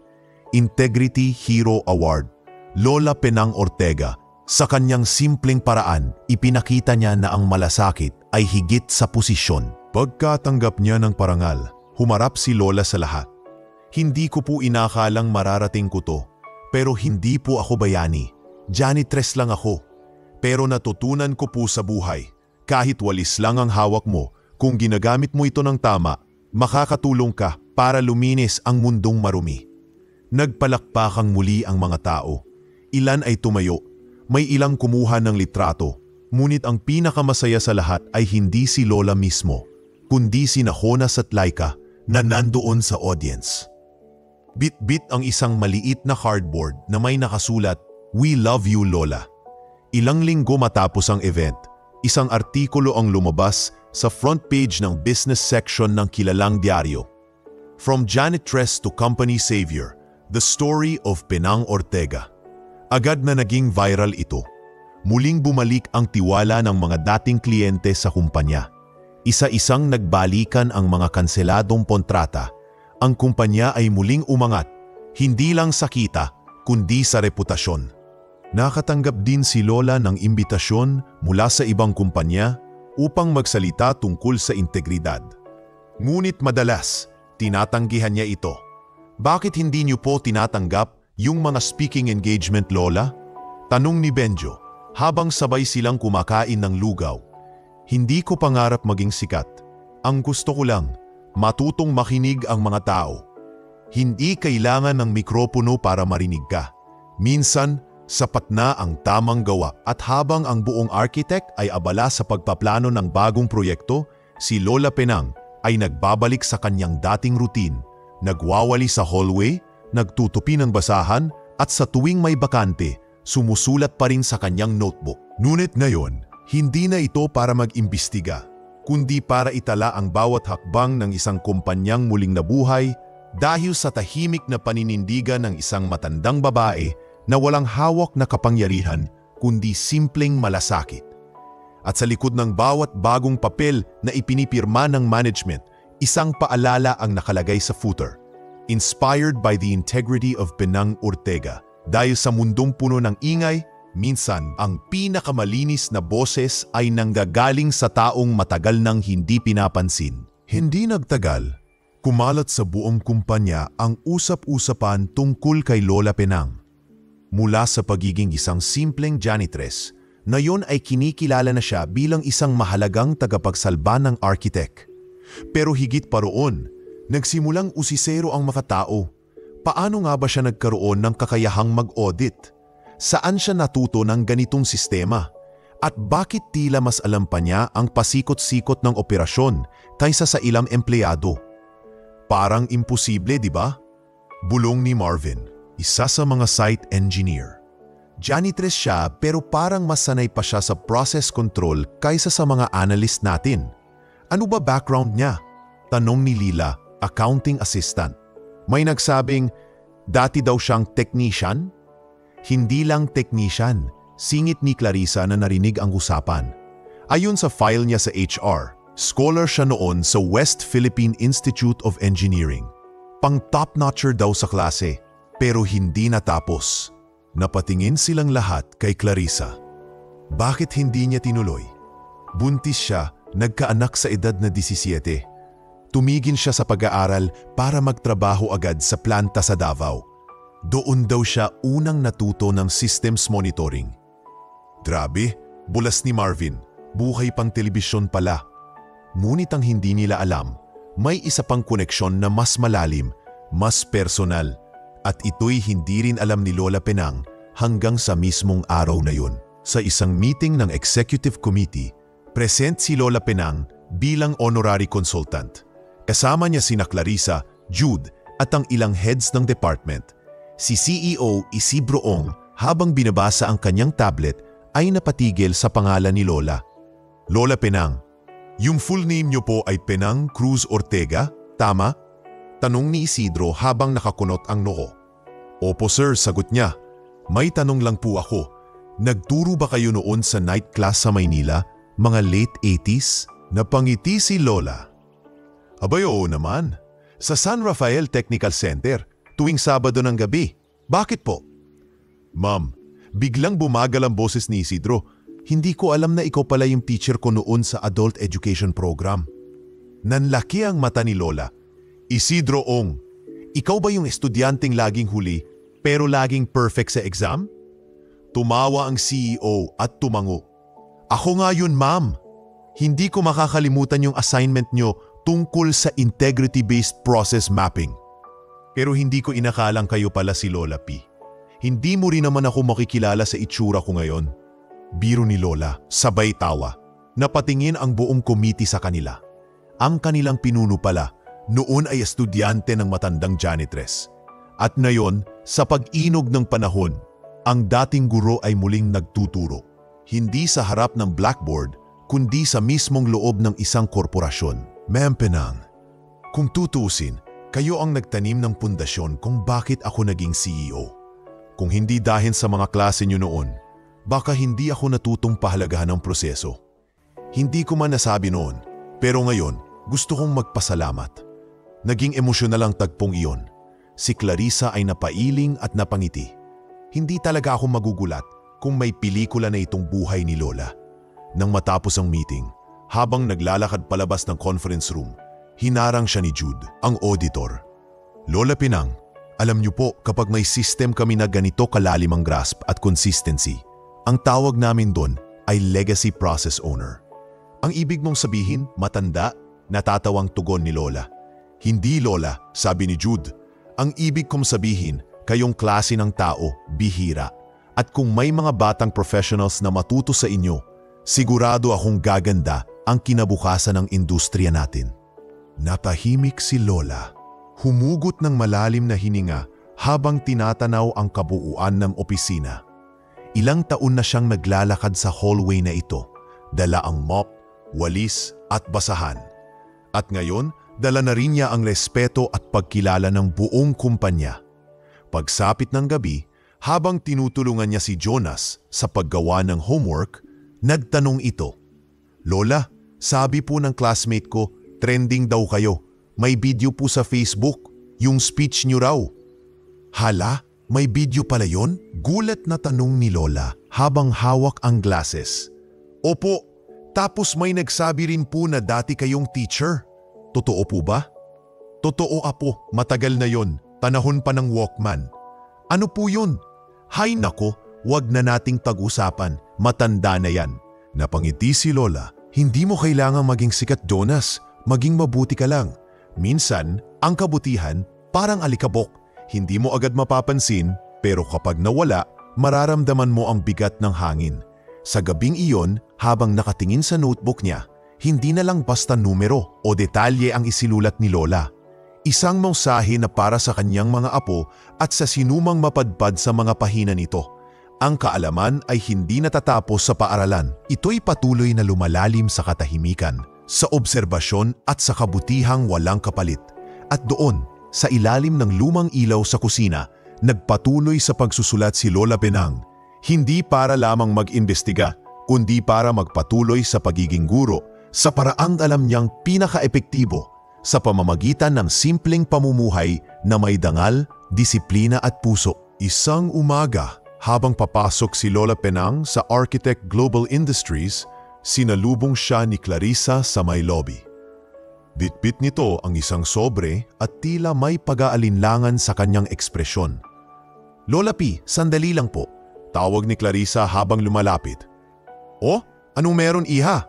Integrity Hero Award. Lola Penang Ortega. Sa kanyang simpleng paraan, ipinakita niya na ang malasakit ay higit sa posisyon. Pagkatanggap niya ng parangal, humarap si Lola sa lahat. Hindi ko po inakalang mararating ko to, pero hindi po ako bayani. Janitress lang ako. Pero natutunan ko po sa buhay, kahit walis lang ang hawak mo, kung ginagamit mo ito ng tama, makakatulong ka para luminis ang mundong marumi. Nagpalakpakang muli ang mga tao. Ilan ay tumayo, may ilang kumuha ng litrato, ngunit ang pinakamasaya sa lahat ay hindi si Lola mismo, kundi si Jonas at Laika na nandoon sa audience. Bit-bit ang isang maliit na cardboard na may nakasulat, "We love you, Lola." Ilang linggo matapos ang event, isang artikulo ang lumabas sa front page ng business section ng kilalang dyaryo. From Janitress to Company Savior, the story of Penang Ortega. Agad na naging viral ito. Muling bumalik ang tiwala ng mga dating kliyente sa kumpanya. Isa-isang nagbalikan ang mga kanseladong kontrata. Ang kumpanya ay muling umangat, hindi lang sa kita, kundi sa reputasyon. Nakatanggap din si Lola ng imbitasyon mula sa ibang kumpanya upang magsalita tungkol sa integridad. Ngunit madalas, tinatanggihan niya ito. Bakit hindi niyo po tinatanggap yung mga speaking engagement, Lola? Tanong ni Benjo, habang sabay silang kumakain ng lugaw. Hindi ko pangarap maging sikat. Ang gusto ko lang, matutong makinig ang mga tao. Hindi kailangan ng mikropono para marinig ka. Minsan, sapat na ang tamang gawa at habang ang buong architect ay abala sa pagpaplano ng bagong proyekto, si Lola Penang ay nagbabalik sa kanyang dating routine. Nagwawali sa hallway, nagtutupi ng basahan at sa tuwing may bakante, sumusulat pa rin sa kanyang notebook. Ngunit ngayon, hindi na ito para mag-imbestiga, kundi para itala ang bawat hakbang ng isang kumpanyang muling nabuhay dahil sa tahimik na paninindigan ng isang matandang babae na walang hawak na kapangyarihan kundi simpleng malasakit. At sa likod ng bawat bagong papel na ipinipirma ng management, isang paalala ang nakalagay sa footer. Inspired by the integrity of Penang Ortega. Dahil sa mundong puno ng ingay, minsan ang pinakamalinis na boses ay nanggagaling sa taong matagal nang hindi pinapansin. Hindi nagtagal, kumalat sa buong kumpanya ang usap-usapan tungkol kay Lola Penang. Mula sa pagiging isang simpleng janitress, ngayon ay kinikilala na siya bilang isang mahalagang tagapagsalba ng architect. Pero higit pa roon, nagsimulang usisero ang mga tao. Paano nga ba siya nagkaroon ng kakayahang mag-audit? Saan siya natuto ng ganitong sistema? At bakit tila mas alam pa niya ang pasikot-sikot ng operasyon kaysa sa ilang empleyado? Parang imposible, di ba? Bulong ni Marvin, isa sa mga site engineer. Janitress siya pero parang mas sanay pa siya sa process control kaysa sa mga analyst natin. Ano ba background niya? Tanong ni Lila, accounting assistant. May nagsabing, dati daw siyang technician? Hindi lang technician, singit ni Clarissa na narinig ang usapan. Ayon sa file niya sa HR, scholar siya noon sa West Philippine Institute of Engineering. Pang top-notcher daw sa klase, pero hindi natapos. Napatingin silang lahat kay Clarissa. Bakit hindi niya tinuloy? Buntis siya, nagkaanak sa edad na 17. Tumigin siya sa pag-aaral para magtrabaho agad sa planta sa Davao. Doon daw siya unang natuto ng systems monitoring. Grabe, bulas ni Marvin. Buhay pang telebisyon pala. Ngunit ang hindi nila alam, may isa pang koneksyon na mas malalim, mas personal. At ito'y hindi rin alam ni Lola Penang hanggang sa mismong araw na yun. Sa isang meeting ng Executive Committee, present si Lola Penang bilang honorary consultant. Kasama niya sina Clarissa, Jude at ang ilang heads ng department. Si CEO Isidro Ong habang binabasa ang kanyang tablet ay napatigil sa pangalan ni Lola. Lola Penang, yung full name niyo po ay Penang Cruz Ortega, tama? Tanong ni Isidro habang nakakunot ang noo. Opo sir, sagot niya. May tanong lang po ako. Nagturo ba kayo noon sa night class sa Maynila, mga late 80s? Napangiti si Lola. Abay oo naman. Sa San Rafael Technical Center, tuwing Sabado ng gabi. Bakit po? Ma'am, biglang bumagal ang boses ni Isidro. Hindi ko alam na ikaw pala yung teacher ko noon sa adult education program. Nanlaki ang mata ni Lola. Isidro Ong, ikaw ba yung estudyanteng laging huli pero laging perfect sa exam? Tumawa ang CEO at tumango. Ako nga yun, ma'am. Hindi ko makakalimutan yung assignment nyo tungkol sa integrity-based process mapping. Pero hindi ko inakalang kayo pala si Lola P. Hindi mo rin naman ako makikilala sa itsura ko ngayon. Biro ni Lola, sabay tawa. Napatingin ang buong committee sa kanila. Ang kanilang pinuno pala, noon ay estudyante ng matandang janitress. At ngayon, sa pag-inog ng panahon, ang dating guro ay muling nagtuturo. Hindi sa harap ng blackboard, kundi sa mismong loob ng isang korporasyon. Ma'am Penang, kung tutusin, kayo ang nagtanim ng pundasyon kung bakit ako naging CEO. Kung hindi dahil sa mga klase niyo noon, baka hindi ako natutong pahalagahan ng proseso. Hindi ko man nasabi noon, pero ngayon gusto kong magpasalamat. Naging emosyonal ang tagpong iyon. Si Clarissa ay napailing at napangiti. Hindi talaga ako magugulat kung may pelikula na itong buhay ni Lola. Nang matapos ang meeting, habang naglalakad palabas ng conference room, hinarang siya ni Jude, ang auditor. Lola Penang, alam niyo po kapag may system kami na ganito kalalim ang grasp at consistency, ang tawag namin doon ay legacy process owner. Ang ibig mong sabihin, matanda, natatawang tugon ni Lola. Hindi Lola, sabi ni Jude. Ang ibig kong sabihin, kayong klase ng tao, bihira. At kung may mga batang professionals na matuto sa inyo, sigurado akong gaganda ang kinabukasan ng industriya natin. Natahimik si Lola. Humugot ng malalim na hininga habang tinatanaw ang kabuuan ng opisina. Ilang taon na siyang naglalakad sa hallway na ito, dala ang mop, walis at basahan. At ngayon, dala na rin niya ang respeto at pagkilala ng buong kumpanya. Pagsapit ng gabi, habang tinutulungan niya si Jonas sa paggawa ng homework, nagtanong ito, Lola, sabi po ng classmate ko, trending daw kayo. May video po sa Facebook, yung speech niyo raw. Hala, may video pala yon? Gulat na tanong ni Lola habang hawak ang glasses. Opo, tapos may nagsabi rin po na dati kayong teacher. Totoo po ba? Totoo apo, matagal na yon, panahon pa ng Walkman. Ano po yun? Hay nako, wag na nating pag-usapan, matanda na yan. Napangiti si Lola, hindi mo kailangang maging sikat, Jonas, maging mabuti ka lang. Minsan, ang kabutihan parang alikabok, hindi mo agad mapapansin pero kapag nawala, mararamdaman mo ang bigat ng hangin. Sa gabing iyon, habang nakatingin sa notebook niya, hindi na lang basta numero o detalye ang isinulat ni Lola. Isang mensahe na para sa kanyang mga apo at sa sinumang mapadpad sa mga pahina nito. Ang kaalaman ay hindi natatapos sa paaralan. Ito'y patuloy na lumalalim sa katahimikan, sa obserbasyon at sa kabutihang walang kapalit. At doon, sa ilalim ng lumang ilaw sa kusina, nagpatuloy sa pagsusulat si Lola Penang. Hindi para lamang mag-imbestiga, kundi para magpatuloy sa pagiging guro, sa paraang alam niyang pinaka-epektibo, sa pamamagitan ng simpleng pamumuhay na may dangal, disiplina at puso. Isang umaga, habang papasok si Lola Penang sa Architect Global Industries, sinalubong siya ni Clarissa sa may lobby. Bitbit nito ang isang sobre at tila may pag-aalinlangan sa kanyang ekspresyon. Lola P, sandali lang po, tawag ni Clarissa habang lumalapit. Oh, anong meron iha?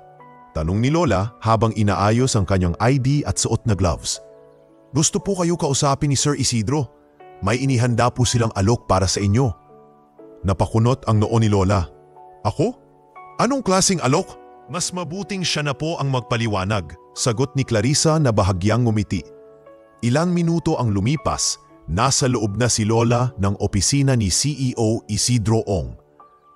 Tanong ni Lola habang inaayos ang kanyang ID at suot na gloves. Gusto po kayo kausapin ni Sir Isidro. May inihanda po silang alok para sa inyo. Napakunot ang noo ni Lola. Ako? Anong klaseng alok? Mas mabuting siya na po ang magpaliwanag, sagot ni Clarissa na bahagyang ngumiti. Ilang minuto ang lumipas, nasa loob na si Lola ng opisina ni CEO Isidro Ong.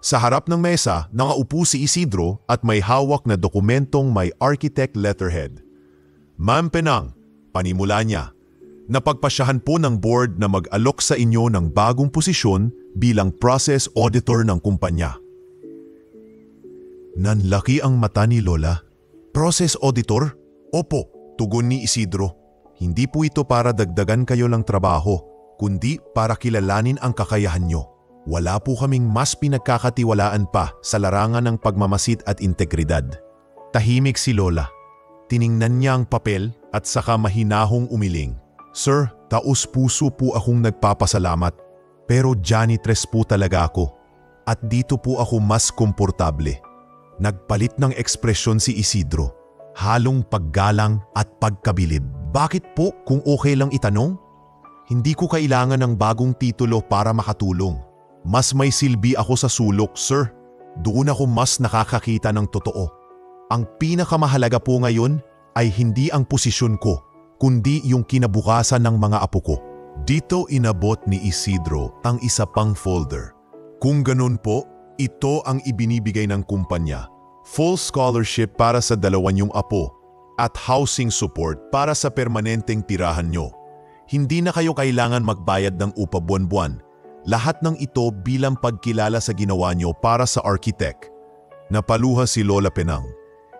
Sa harap ng mesa, nakaupo si Isidro at may hawak na dokumentong may architect letterhead. Ma'am Penang, panimula niya, napagpasyahan po ng board na mag-alok sa inyo ng bagong posisyon bilang process auditor ng kumpanya. Nanlaki ang mata ni Lola. Process auditor? Opo, tugon ni Isidro. Hindi po ito para dagdagan kayo ng trabaho, kundi para kilalanin ang kakayahan nyo. Wala po kaming mas pinagkakatiwalaan pa sa larangan ng pagmamasid at integridad. Tahimik si Lola. Tiningnan niya ang papel at saka mahinahong umiling. Sir, taos-puso po akong nagpapasalamat. Pero janitress po talaga ako. At dito po ako mas komportable. Nagpalit ng ekspresyon si Isidro. Halong paggalang at pagkabilib. Bakit po kung okay lang itanong? Hindi ko kailangan ng bagong titulo para makatulong. Mas may silbi ako sa sulok, sir. Doon ako mas nakakakita ng totoo. Ang pinakamahalaga po ngayon ay hindi ang posisyon ko, kundi yung kinabukasan ng mga apo ko. Dito inabot ni Isidro ang isa pang folder. Kung ganun po, ito ang ibinibigay ng kumpanya. Full scholarship para sa 2 niyong apo at housing support para sa permanenteng tirahan nyo. Hindi na kayo kailangan magbayad ng upa buwan-buwan. Lahat ng ito bilang pagkilala sa ginawa nyo para sa architect. Napaluha si Lola Penang.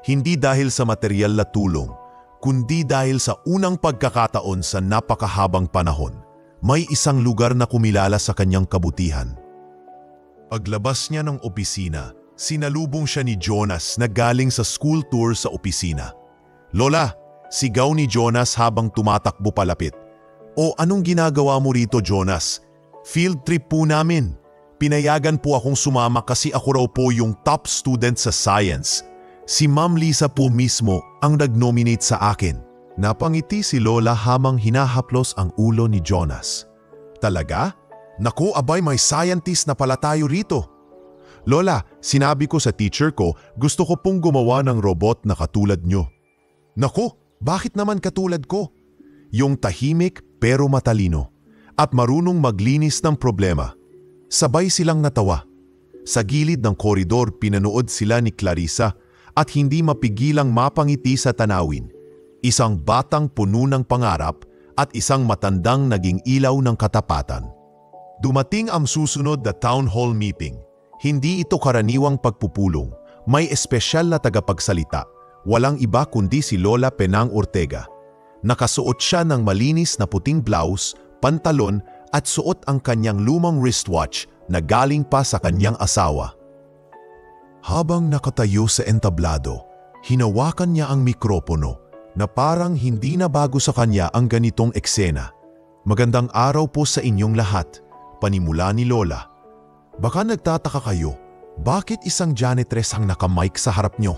Hindi dahil sa material na tulong, kundi dahil sa unang pagkakataon sa napakahabang panahon. May isang lugar na kumilala sa kanyang kabutihan. Paglabas niya ng opisina, sinalubong siya ni Jonas na galing sa school tour sa opisina. Lola, sigaw ni Jonas habang tumatakbo palapit. O anong ginagawa mo rito, Jonas? Field trip po namin. Pinayagan po akong sumama kasi ako raw po yung top student sa science. Si Ma'am Lisa po mismo ang nag-nominate sa akin. Napangiti si Lola habang hinahaplos ang ulo ni Jonas. Talaga? Naku, abay, may scientist na pala tayo rito. Lola, sinabi ko sa teacher ko, gusto ko pong gumawa ng robot na katulad nyo. Naku, bakit naman katulad ko? Yung tahimik pero matalino at marunong maglinis ng problema. Sabay silang natawa. Sa gilid ng koridor pinanood sila ni Clarissa at hindi mapigilang mapangiti sa tanawin. Isang batang puno ng pangarap at isang matandang naging ilaw ng katapatan. Dumating ang susunod na town hall meeting. Hindi ito karaniwang pagpupulong. May espesyal na tagapagsalita. Walang iba kundi si Lola Penang Ortega. Nakasuot siya ng malinis na puting blouse, pantalon at suot ang kanyang lumang wristwatch na galing pa sa kanyang asawa. Habang nakatayo sa entablado, hinawakan niya ang mikropono na parang hindi na bago sa kanya ang ganitong eksena. Magandang araw po sa inyong lahat, panimula ni Lola. Baka nagtataka kayo, bakit isang janitress ang nakamike sa harap nyo?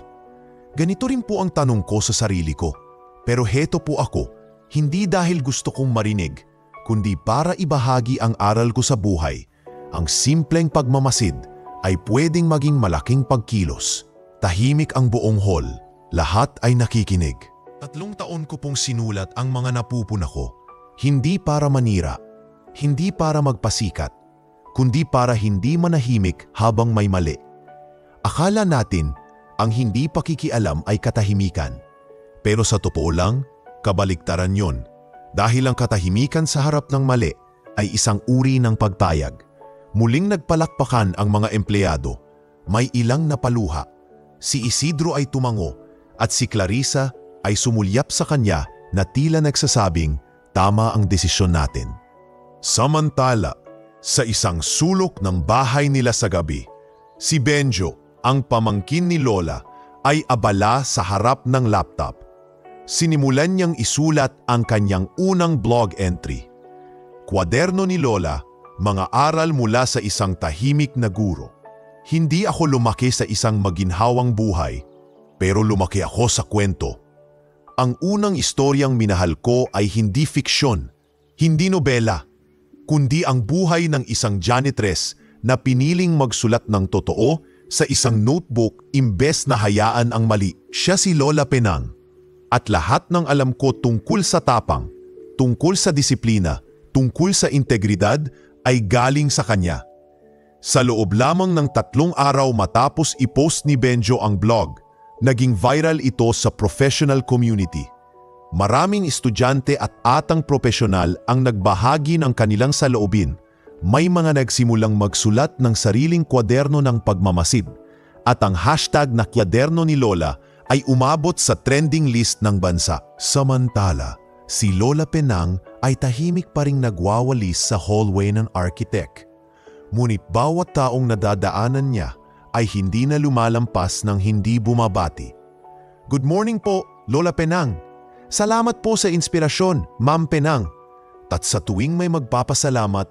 Ganito rin po ang tanong ko sa sarili ko. Pero heto po ako, hindi dahil gusto kong marinig, kundi para ibahagi ang aral ko sa buhay. Ang simpleng pagmamasid ay pwedeng maging malaking pagkilos. Tahimik ang buong hall, lahat ay nakikinig. 3 taon ko pong sinulat ang mga napupuna ko, hindi para manira, hindi para magpasikat, kundi para hindi manahimik habang may mali. Akala natin, ang hindi pakikialam ay katahimikan. Pero sa totoo lang, kabaliktaran yon. Dahil ang katahimikan sa harap ng mali ay isang uri ng pagpayag. Muling nagpalakpakan ang mga empleyado. May ilang napaluha. Si Isidro ay tumango at si Clarissa ay sumulyap sa kanya na tila nagsasabing tama ang desisyon natin. Samantala, sa isang sulok ng bahay nila sa gabi, si Benjo, ang pamangkin ni Lola, ay abala sa harap ng laptop. Sinimulan niyang isulat ang kanyang unang blog entry. Kwaderno ni Lola, mga aral mula sa isang tahimik na guro. Hindi ako lumaki sa isang maginhawang buhay, pero lumaki ako sa kwento. Ang unang istoryang minahal ko ay hindi fiksyon, hindi nobela, kundi ang buhay ng isang janitress na piniling magsulat ng totoo sa isang notebook imbes na hayaan ang mali. Siya si Lola Penang. At lahat ng alam ko tungkol sa tapang, tungkol sa disiplina, tungkol sa integridad ay galing sa kanya. Sa loob lamang ng 3 araw matapos i-post ni Benjo ang blog, naging viral ito sa professional community. Maraming estudyante at atang profesional ang nagbahagi ng kanilang saloobin. May mga nagsimulang magsulat ng sariling kwaderno ng pagmamasid at ang hashtag na kwaderno ni Lola ay umabot sa trending list ng bansa. Samantala, si Lola Penang ay tahimik pa ring nagwawalis sa hallway ng architect. Ngunit bawat taong nadadaanan niya ay hindi na lumalampas ng hindi bumabati. "Good morning po, Lola Penang. Salamat po sa inspirasyon, Ma'am Penang." At sa tuwing may magpapasalamat,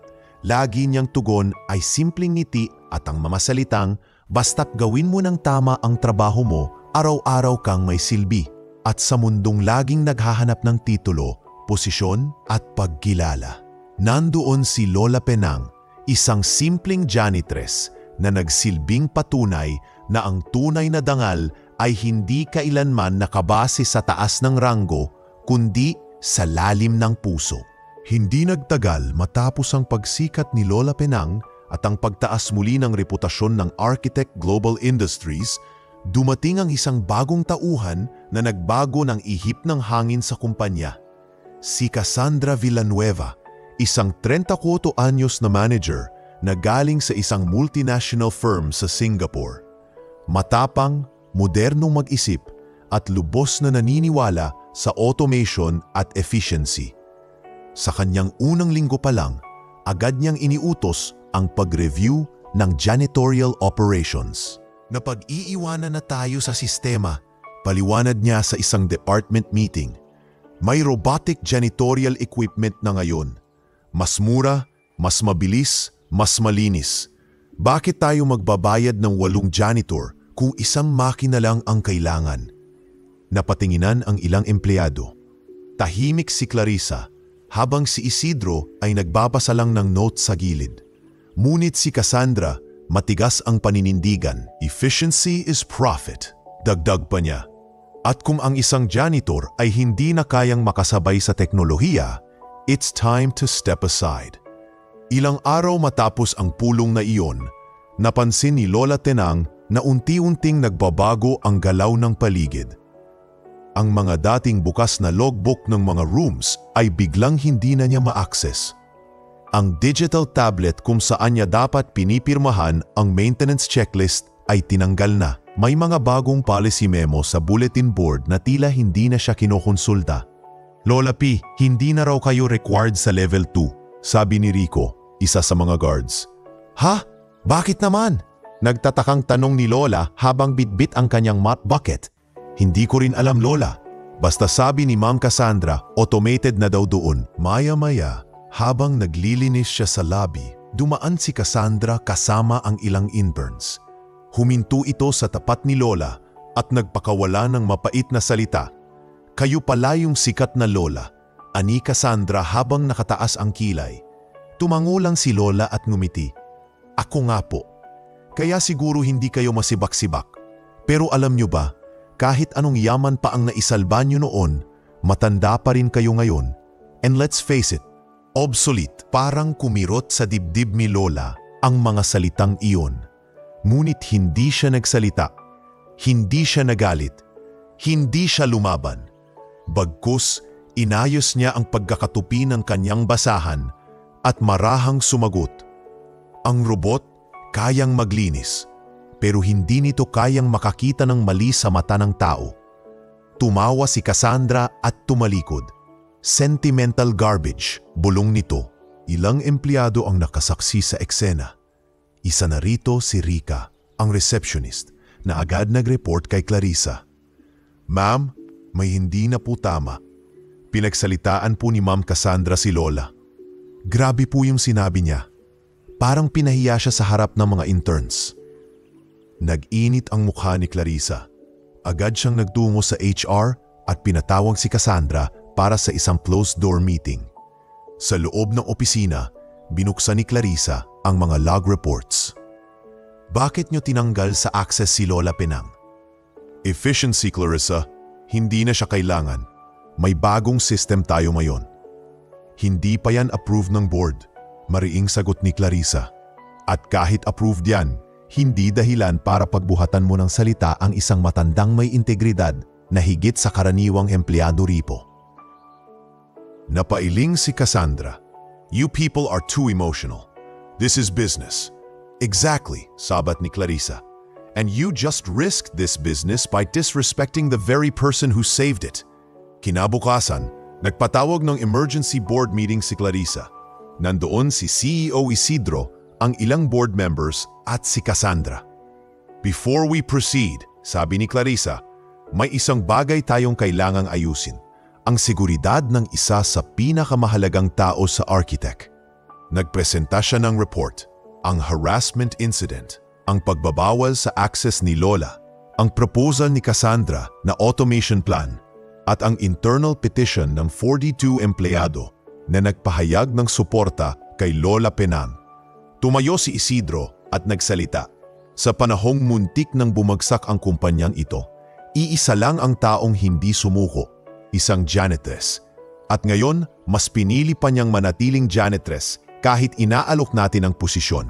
lagi niyang tugon ay simpleng ngiti at ang mga salitang, "Basta't gawin mo ng tama ang trabaho mo, araw-araw kang may silbi." At sa mundong laging naghahanap ng titulo, posisyon at pagkilala, nandoon si Lola Penang, isang simpleng janitress na nagsilbing patunay na ang tunay na dangal ay hindi kailanman nakabase sa taas ng ranggo, kundi sa lalim ng puso. Hindi nagtagal matapos ang pagsikat ni Lola Penang at ang pagtaas muli ng reputasyon ng Architect Global Industries, dumating ang isang bagong tauhan na nagbago ng ihip ng hangin sa kumpanya. Si Cassandra Villanueva, isang 34 anyos na manager na galing sa isang multinational firm sa Singapore. Matapang, modernong mag-isip at lubos na naniniwala sa automation at efficiency. Sa kanyang unang linggo pa lang, agad niyang iniutos ang pag-review ng janitorial operations. "Napag-iiwanan na tayo sa sistema," paliwanag niya sa isang department meeting. "May robotic janitorial equipment na ngayon. Mas mura, mas mabilis, mas malinis. Bakit tayo magbabayad ng 8 janitor kung isang makina lang ang kailangan?" Napatinginan ang ilang empleyado. Tahimik si Clarissa habang si Isidro ay nagbabasa lang ng notes sa gilid. Ngunit si Cassandra, matigas ang paninindigan. "Efficiency is profit," dagdag pa niya. At kung ang isang janitor ay hindi na kayang makasabay sa teknolohiya, it's time to step aside. Ilang araw matapos ang pulong na iyon, napansin ni Lola Tenang na unti-unting nagbabago ang galaw ng paligid. Ang mga dating bukas na logbook ng mga rooms ay biglang hindi na niya ma-access. Ang digital tablet kung saan niya dapat pinipirmahan ang maintenance checklist ay tinanggal na. May mga bagong policy memo sa bulletin board na tila hindi na siya kinokonsulta. "Lola P, hindi na raw kayo required sa level 2, sabi ni Rico, isa sa mga guards. "Ha? Bakit naman?" Nagtatakang tanong ni Lola habang bitbit ang kanyang mop bucket. "Hindi ko rin alam, Lola. Basta sabi ni Ma'am Cassandra, automated na daw doon." Maya-maya, habang naglilinis siya sa lobby, dumaan si Cassandra kasama ang ilang interns. Huminto ito sa tapat ni Lola at nagpakawala ng mapait na salita. "Kayo pala yung sikat na Lola," ani Cassandra habang nakataas ang kilay. Tumango lang si Lola at ngumiti. "Ako nga po. Kaya siguro hindi kayo masibak-sibak. Pero alam nyo ba, kahit anong yaman pa ang naisalba nyo noon, matanda pa rin kayo ngayon. And let's face it, obsolete." Parang kumirot sa dibdib ni Lola ang mga salitang iyon. Ngunit hindi siya nagsalita, hindi siya nagalit, hindi siya lumaban. Bagkus, inayos niya ang pagkakatupi ng kanyang basahan at marahang sumagot. Ang robot kayang maglinis, pero hindi nito kayang makakita ng mali sa mata ng tao. Tumawa si Cassandra at tumalikod. "Sentimental garbage," bulong nito. Ilang empleyado ang nakasaksi sa eksena. Isa na rito si Rica, ang receptionist, na agad nag-report kay Clarissa. "Ma'am, may hindi na po tama. Pinagsalitaan po ni Ma'am Cassandra si Lola. Grabe po yung sinabi niya. Parang pinahiya siya sa harap ng mga interns." Nag-init ang mukha ni Clarissa. Agad siyang nagtungo sa HR at pinatawag si Cassandra para sa isang closed-door meeting. Sa loob ng opisina, binuksan ni Clarissa ang mga log reports. Bakit niyo tinanggal sa access si Lola Penang? Efficiency, Clarissa. Hindi na siya kailangan. May bagong system tayo ngayon. Hindi pa yan approved ng board. Mariing sagot ni Clarissa. At kahit approved yan, hindi dahilan para pagbuhatan mo ng salita ang isang matandang may integridad na higit sa karaniwang empleyado ripo. Napailing si Cassandra. You people are too emotional. This is business. Exactly, sabat ni Clarissa. And you just risked this business by disrespecting the very person who saved it. Kinabukasan, nagpatawag ng emergency board meeting si Clarissa. Nandoon si CEO Isidro, ang ilang board members at si Cassandra. Before we proceed, sabi ni Clarissa, may isang bagay tayong kailangang ayusin. Ang seguridad ng isa sa pinakamahalagang tao sa architect. Nagpresenta siya ng report, ang harassment incident, ang pagbabawal sa access ni Lola, ang proposal ni Cassandra na automation plan, at ang internal petition ng 42 empleyado na nagpahayag ng suporta kay Lola Penang. Tumayo si Isidro at nagsalita. Sa panahong muntik nang bumagsak ang kumpanyang ito, iisa lang ang taong hindi sumuko, isang janitress. At ngayon, mas pinili pa niyang manatiling janitress kahit inaalok natin ang posisyon.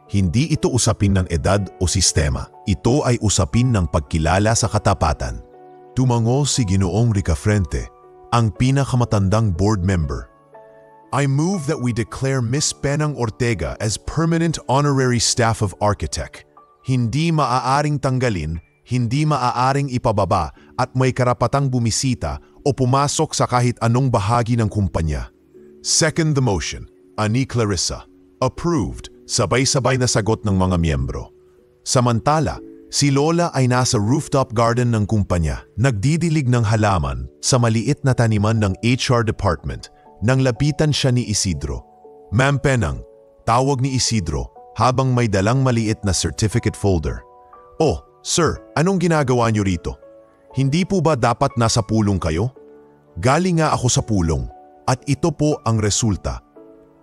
Hindi ito usapin ng edad o sistema. Ito ay usapin ng pagkilala sa katapatan. Tumango si Ginoong Ricafrente, ang pinakamatandang board member. I move that we declare Miss Penang Ortega as permanent honorary staff of architect. Hindi maaaring tanggalin, hindi maaaring ipababa at may karapatang bumisita o pumasok sa kahit anong bahagi ng kumpanya. Second the motion, ani Clarissa. Approved, sabay-sabay na sagot ng mga miyembro. Samantala, si Lola ay nasa rooftop garden ng kumpanya, nagdidilig ng halaman sa maliit na taniman ng HR department. Nang lapitan siya ni Isidro. Ma'am Penang, tawag ni Isidro habang may dalang maliit na certificate folder. Oh, sir, anong ginagawa niyo rito? Hindi po ba dapat nasa pulong kayo? Galing nga ako sa pulong at ito po ang resulta.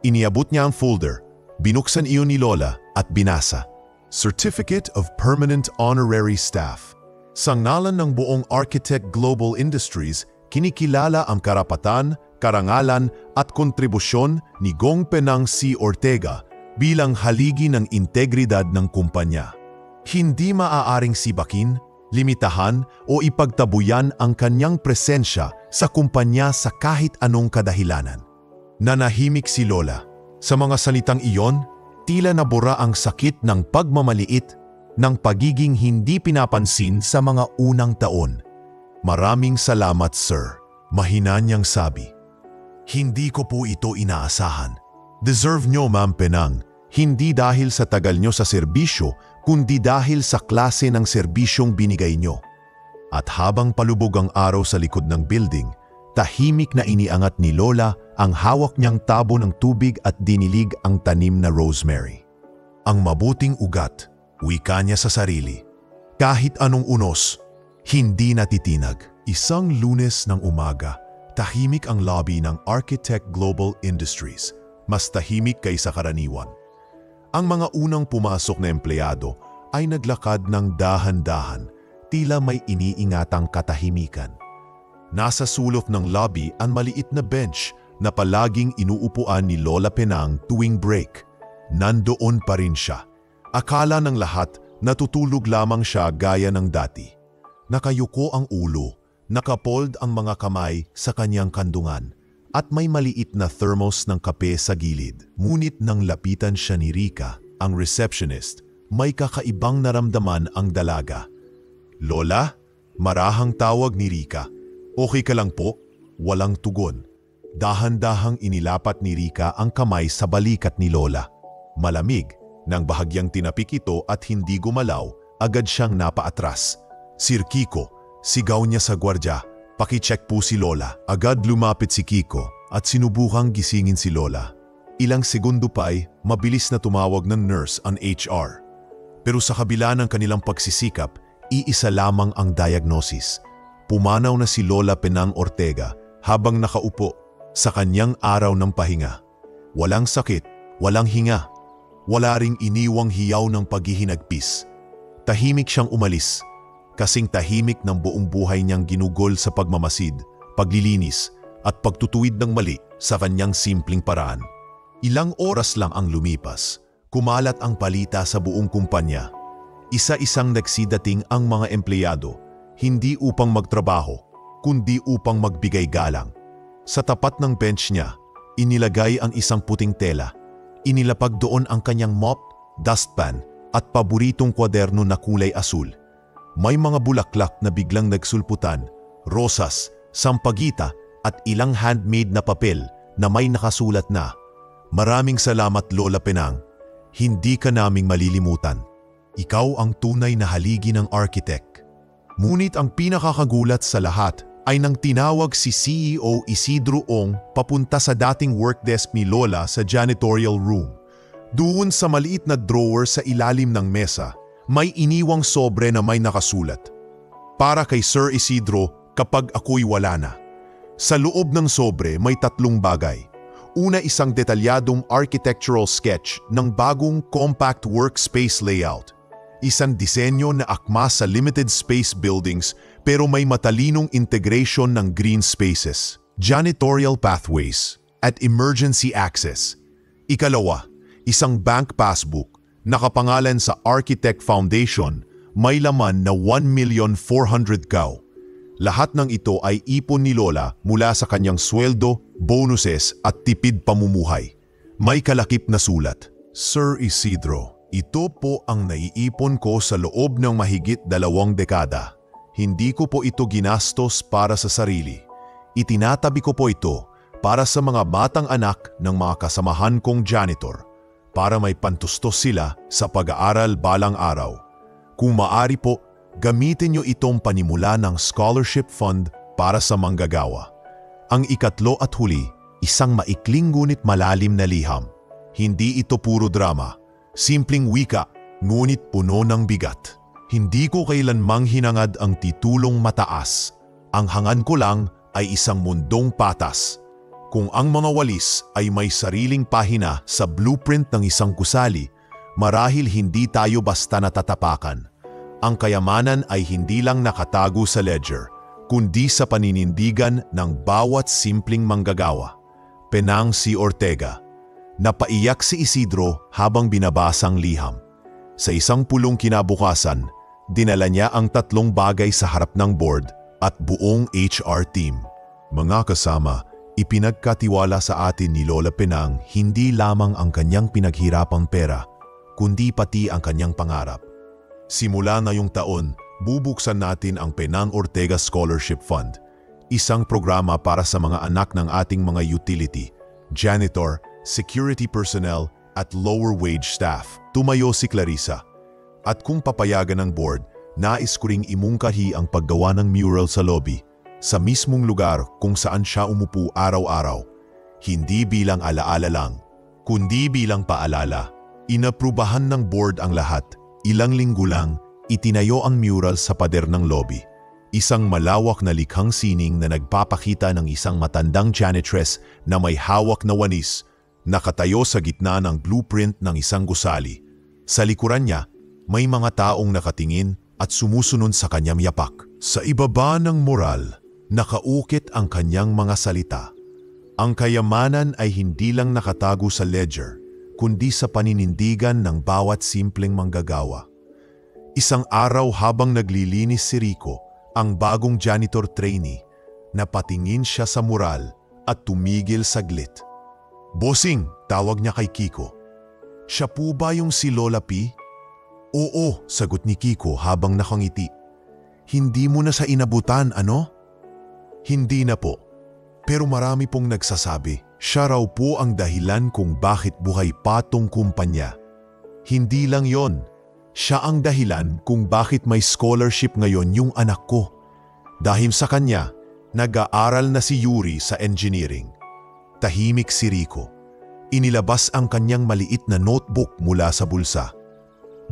Iniabot niya ang folder, binuksan iyon ni Lola at binasa. Certificate of Permanent Honorary Staff. Sa ngalan ng buong Architect Global Industries, kinikilala ang karapatan, karangalan at kontribusyon ni Gong Penang C. Ortega bilang haligi ng integridad ng kumpanya. Hindi maaaring sibakin, limitahan o ipagtabuyan ang kanyang presensya sa kumpanya sa kahit anong kadahilanan. Nanahimik si Lola. Sa mga salitang iyon, tila nabura ang sakit ng pagmamaliit ng pagiging hindi pinapansin sa mga unang taon. Maraming salamat, sir. Mahina niyang sabi. Hindi ko po ito inaasahan. Deserve nyo, Ma'am Penang. Hindi dahil sa tagal nyo sa serbisyo, kundi dahil sa klase ng serbisyong binigay nyo. At habang palubog ang araw sa likod ng building, tahimik na iniangat ni Lola ang hawak niyang tabo ng tubig at dinilig ang tanim na rosemary. Ang mabuting ugat, wika niya sa sarili. Kahit anong unos, hindi natitinag. Isang Lunes ng umaga, tahimik ang lobby ng Architect Global Industries, mas tahimik kaysa karaniwan. Ang mga unang pumasok na empleyado ay naglakad ng dahan-dahan, tila may iniingatang katahimikan. Nasa sulok ng lobby ang maliit na bench na palaging inuupuan ni Lola Penang tuwing break. Nandoon pa rin siya. Akala ng lahat natutulog lamang siya gaya ng dati. Nakayuko ang ulo. Nakapold ang mga kamay sa kanyang kandungan at may maliit na thermos ng kape sa gilid. Ngunit nang lapitan siya ni Rica, ang receptionist, may kakaibang naramdaman ang dalaga. Lola? Marahang tawag ni Rica. Okay ka lang po? Walang tugon. Dahan-dahang inilapat ni Rica ang kamay sa balikat ni Lola. Malamig, nang bahagyang tinapik ito at hindi gumalaw, agad siyang napaatras. Sir Kiko, sigaw niya sa gwardya, "Paki-check po si Lola." Agad lumapit si Kiko at sinubukang gisingin si Lola. Ilang segundo pa ay mabilis na tumawag ng nurse ang HR. Pero sa kabila ng kanilang pagsisikap, iisa lamang ang diagnosis. Pumanaw na si Lola Penang Ortega habang nakaupo sa kanyang araw ng pahinga. Walang sakit, walang hinga, wala ring iniwang hiyaw ng paghihinagpis. Tahimik siyang umalis, kasing tahimik ng buong buhay niyang ginugol sa pagmamasid, paglilinis at pagtutuwid ng mali sa kanyang simpleng paraan. Ilang oras lang ang lumipas, kumalat ang balita sa buong kumpanya. Isa-isang nagsidating ang mga empleyado, hindi upang magtrabaho, kundi upang magbigay galang. Sa tapat ng bench niya, inilagay ang isang puting tela. Inilapag doon ang kanyang mop, dustpan at paboritong kwaderno na kulay asul. May mga bulaklak na biglang nagsulputan, rosas, sampagita at ilang handmade na papel na may nakasulat na, "Maraming salamat Lola Penang, hindi ka naming malilimutan. Ikaw ang tunay na haligi ng architect." Ngunit ang pinakakagulat sa lahat ay nang tinawag si CEO Isidro Ong papunta sa dating workdesk ni Lola sa janitorial room. Doon sa maliit na drawer sa ilalim ng mesa, may iniwang sobre na may nakasulat, "Para kay Sir Isidro kapag ako'y wala na." Sa loob ng sobre may 3 bagay. Una, isang detalyadong architectural sketch ng bagong compact workspace layout. Isang disenyo na akma sa limited space buildings pero may matalinong integration ng green spaces, janitorial pathways, at emergency access. Ikalawa, isang bank passbook nakapangalan sa Architect Foundation, may laman na 1,400,000. Lahat ng ito ay ipon ni Lola mula sa kanyang sweldo, bonuses at tipid pamumuhay. May kalakip na sulat, "Sir Isidro, ito po ang naiipon ko sa loob ng mahigit 2 dekada. Hindi ko po ito ginastos para sa sarili. Itinatabi ko po ito para sa mga batang anak ng mga kasamahan kong janitor, para may pantustos sila sa pag-aaral balang araw. Kung maari po, gamitin niyo itong panimula ng scholarship fund para sa manggagawa." Ang ikatlo at huli, isang maikling ngunit malalim na liham. Hindi ito puro drama. Simpleng wika, ngunit puno ng bigat. "Hindi ko kailanmang hinangad ang titulong mataas. Ang hangan ko lang ay isang mundong patas. Kung ang mga walis ay may sariling pahina sa blueprint ng isang gusali, marahil hindi tayo basta natatapakan. Ang kayamanan ay hindi lang nakatago sa ledger, kundi sa paninindigan ng bawat simpleng manggagawa." Penang C. Ortega. Napaiyak si Isidro habang binabasang liham. Sa isang pulong kinabukasan, dinala niya ang 3 bagay sa harap ng board at buong HR team. "Mga kasama, ipinagkatiwala sa atin ni Lola Penang hindi lamang ang kanyang pinaghirapang pera, kundi pati ang kanyang pangarap. Simula ngayong taon, bubuksan natin ang Penang Ortega Scholarship Fund, isang programa para sa mga anak ng ating mga utility, janitor, security personnel at lower wage staff." Tumayo si Clarissa. "At kung papayagan ng board, nais ko ring imungkahi ang paggawa ng mural sa lobby, sa mismong lugar kung saan siya umupo araw-araw. Hindi bilang alaala lang, kundi bilang paalala." Inaprubahan ng board ang lahat. Ilang linggo lang, itinayo ang mural sa pader ng lobby. Isang malawak na likhang sining na nagpapakita ng isang matandang janitress na may hawak na wanis, nakatayo sa gitna ng blueprint ng isang gusali. Sa likuran niya, may mga taong nakatingin at sumusunod sa kanyang yapak. Sa ibaba ng mural, nakaukit ang kanyang mga salita. Ang kayamanan ay hindi lang nakatago sa ledger, kundi sa paninindigan ng bawat simpleng manggagawa. Isang araw habang naglilinis si Rico, ang bagong janitor trainee, napatingin siya sa mural at tumigil saglit. "Bossing," tawag niya kay Kiko. "Siya po ba yung si Lola P?" "Oo," sagot ni Kiko habang nakangiti. "Hindi mo na sa inabutan, ano?" "Hindi na po. Pero marami pong nagsasabi, siya raw po ang dahilan kung bakit buhay pa tong kumpanya. Hindi lang yon. Siya ang dahilan kung bakit may scholarship ngayon yung anak ko. Dahil sa kanya, nag-aaral na si Yuri sa engineering." Tahimik si Rico. Inilabas ang kanyang maliit na notebook mula sa bulsa.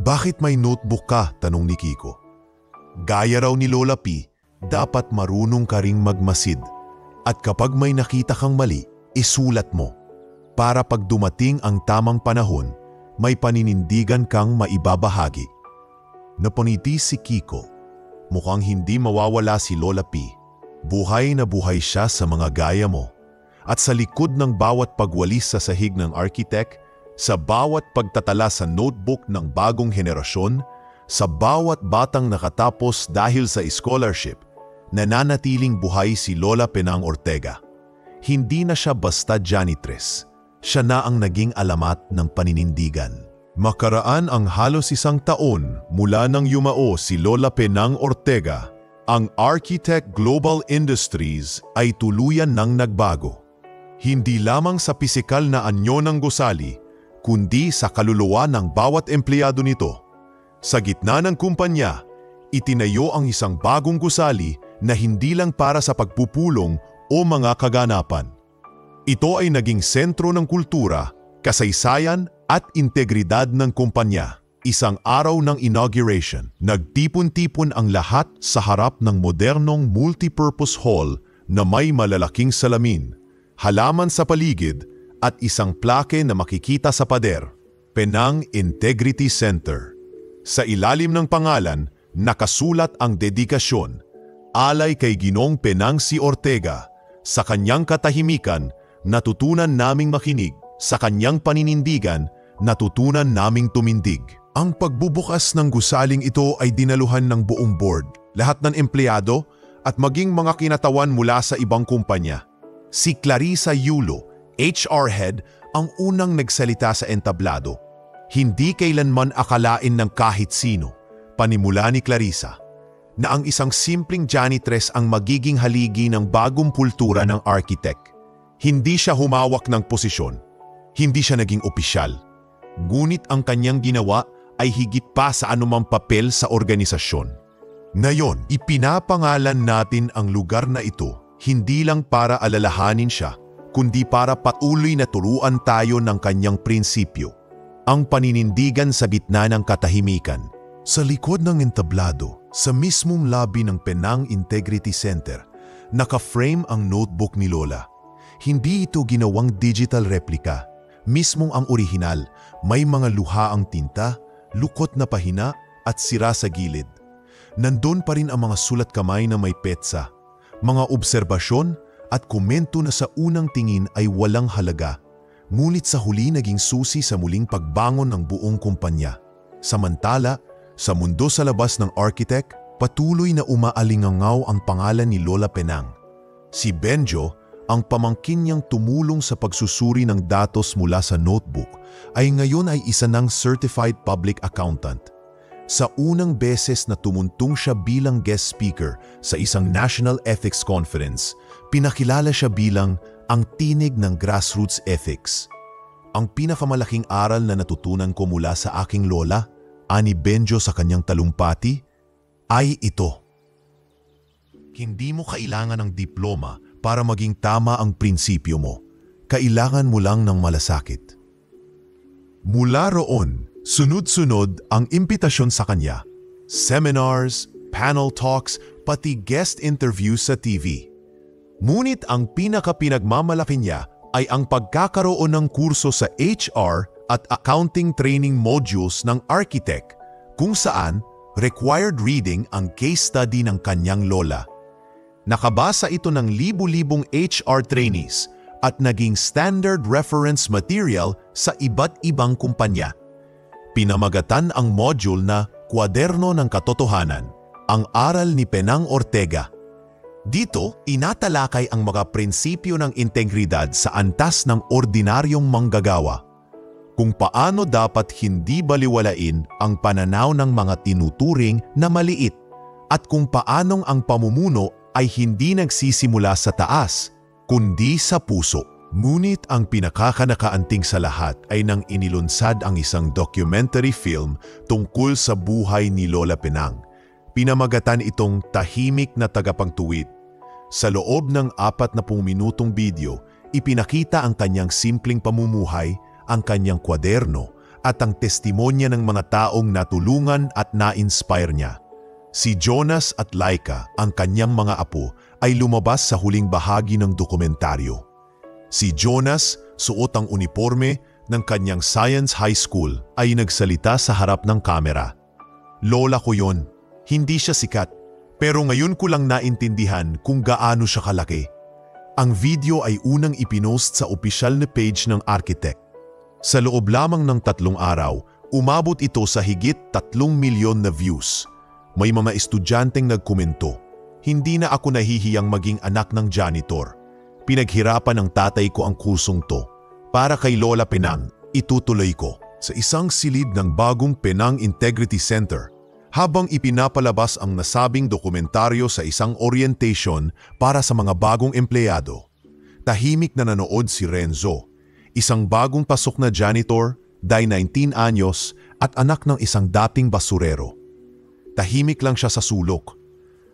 "Bakit may notebook ka?" tanong ni Kiko. Gaya raw ni Lola P, dapat marunong ka ring magmasid. At kapag may nakita kang mali, isulat mo. Para pag dumating ang tamang panahon, may paninindigan kang maibabahagi. Napaniti si Kiko. Mukhang hindi mawawala si Lola P. Buhay na buhay siya sa mga gaya mo. At sa likod ng bawat pagwalis sa sahig ng architect, sa bawat pagtatala sa notebook ng bagong henerasyon, sa bawat batang nakatapos dahil sa scholarship, nananatiling buhay si Lola Penang Ortega. Hindi na siya basta janitress. Siya na ang naging alamat ng paninindigan. Makaraan ang halos 1 taon mula nang yumao si Lola Penang Ortega, ang Architect Global Industries ay tuluyan nang nagbago. Hindi lamang sa pisikal na anyo ng gusali, kundi sa kaluluwa ng bawat empleyado nito. Sa gitna ng kumpanya, itinayo ang isang bagong gusali na hindi lang para sa pagpupulong o mga kaganapan. Ito ay naging sentro ng kultura, kasaysayan at integridad ng kumpanya. Isang araw ng inauguration, nagtipon-tipon ang lahat sa harap ng modernong multipurpose hall na may malalaking salamin, halaman sa paligid at isang plake na makikita sa pader, Penang Integrity Center. Sa ilalim ng pangalan, nakasulat ang dedikasyon, alay kay Ginoong Penang C. Ortega. Sa kanyang katahimikan, natutunan naming makinig. Sa kanyang paninindigan, natutunan naming tumindig. Ang pagbubukas ng gusaling ito ay dinaluhan ng buong board, lahat ng empleyado at maging mga kinatawan mula sa ibang kumpanya. Si Clarissa Yulo, HR head, ang unang nagsalita sa entablado. Hindi kailanman akalain ng kahit sino, panimula ni Clarissa, na ang isang simpleng janitress ang magiging haligi ng bagong kultura ng architect. Hindi siya humawak ng posisyon. Hindi siya naging opisyal. Ngunit ang kanyang ginawa ay higit pa sa anumang papel sa organisasyon. Ngayon, ipinapangalan natin ang lugar na ito hindi lang para alalahanin siya, kundi para patuloy na turuan tayo ng kanyang prinsipyo. Ang paninindigan sa gitna ng katahimikan. Sa likod ng entablado, sa mismong lobby ng Penang Integrity Center, naka-frame ang notebook ni Lola. Hindi ito ginawang digital replica. Mismong ang orihinal, may mga luha ang tinta, lukot na pahina at sira sa gilid. Nandun pa rin ang mga sulat kamay na may petsa, mga obserbasyon at komento na sa unang tingin ay walang halaga, ngunit sa huli naging susi sa muling pagbangon ng buong kumpanya. Samantala, sa mundo sa labas ng architect, patuloy na umaalingangaw ang pangalan ni Lola Penang. Si Benjo, ang pamangkin niyang tumulong sa pagsusuri ng datos mula sa notebook, ay ngayon ay isa ng certified public accountant. Sa unang beses na tumuntong siya bilang guest speaker sa isang National Ethics Conference, pinakilala siya bilang ang tinig ng grassroots ethics. Ang pinakamalaking aral na natutunan ko mula sa aking lola, ani Benjo sa kanyang talumpati, ay ito. Hindi mo kailangan ng diploma para maging tama ang prinsipyo mo. Kailangan mo lang ng malasakit. Mula roon, sunod-sunod ang imbitasyon sa kanya. Seminars, panel talks, pati guest interviews sa TV. Ngunit ang pinagmamalaki niya ay ang pagkakaroon ng kurso sa HR at accounting training modules ng architect, kung saan required reading ang case study ng kanyang lola. Nakabasa ito ng libu-libong HR trainees at naging standard reference material sa iba't ibang kumpanya. Pinamagatan ang module na Kwaderno ng Katotohanan, ang aral ni Penang Ortega. Dito, inatalakay ang mga prinsipyo ng integridad sa antas ng ordinaryong manggagawa. Kung paano dapat hindi baliwalain ang pananaw ng mga tinuturing na maliit at kung paanong ang pamumuno ay hindi nagsisimula sa taas, kundi sa puso. Ngunit ang pinakakanakaanting sa lahat ay nang inilunsad ang isang documentary film tungkol sa buhay ni Lola Penang. Pinamagatan itong Tahimik na Tagapagtuwid. Sa loob ng 40 minutong video, ipinakita ang kanyang simpleng pamumuhay, ang kanyang kwaderno at ang testimonya ng mga taong natulungan at na-inspire niya. Si Jonas at Laika, ang kanyang mga apo, ay lumabas sa huling bahagi ng dokumentaryo. Si Jonas, suot ang uniforme ng kanyang Science High School, ay nagsalita sa harap ng kamera. Lola ko yon. Hindi siya sikat, pero ngayon ko lang naintindihan kung gaano siya kalaki. Ang video ay unang ipinost sa opisyal na page ng architect. Sa loob lamang ng 3 araw, umabot ito sa higit 3 milyon na views. May mga estudyanteng nagkomento, "Hindi na ako nahihiyang maging anak ng janitor. Pinaghirapan ng tatay ko ang kursong to. Para kay Lola Penang, itutuloy ko." Sa isang silid ng bagong Penang Integrity Center, habang ipinapalabas ang nasabing dokumentaryo sa isang orientation para sa mga bagong empleyado, tahimik na nanood si Renzo, isang bagong pasok na janitor, 19 anyos at anak ng isang dating basurero. Tahimik lang siya sa sulok.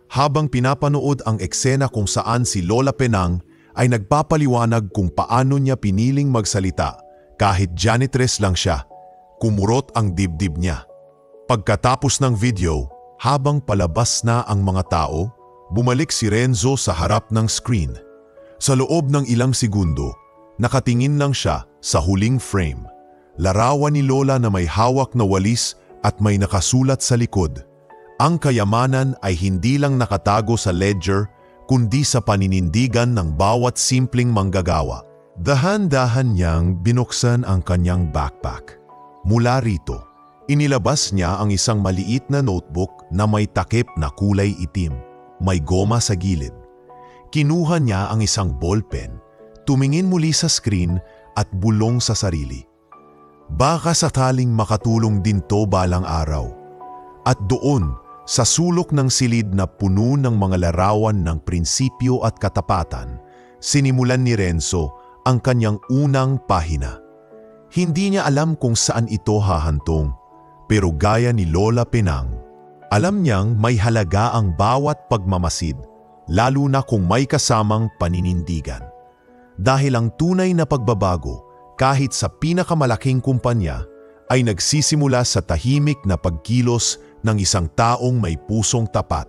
Habang pinapanood ang eksena kung saan si Lola Penang ay nagpapaliwanag kung paano niya piniling magsalita kahit janitress lang siya, kumurot ang dibdib niya. Pagkatapos ng video, habang palabas na ang mga tao, bumalik si Renzo sa harap ng screen. Sa loob ng ilang segundo, nakatingin lang siya sa huling frame. Larawan ni Lola na may hawak na walis at may nakasulat sa likod. Ang kayamanan ay hindi lang nakatago sa ledger, kundi sa paninindigan ng bawat simpleng manggagawa. Dahan-dahan niyang binuksan ang kanyang backpack. Mula rito, inilabas niya ang isang maliit na notebook na may takip na kulay itim, may goma sa gilid. Kinuha niya ang isang ballpen, tumingin muli sa screen at bulong sa sarili. Baka sakaling makatulong din to balang araw. At doon, sa sulok ng silid na puno ng mga larawan ng prinsipyo at katapatan, sinimulan ni Renzo ang kanyang unang pahina. Hindi niya alam kung saan ito hahantong, pero gaya ni Lola Penang, alam niyang may halaga ang bawat pagmamasid, lalo na kung may kasamang paninindigan. Dahil ang tunay na pagbabago, kahit sa pinakamalaking kumpanya, ay nagsisimula sa tahimik na pagkilos ng isang taong may pusong tapat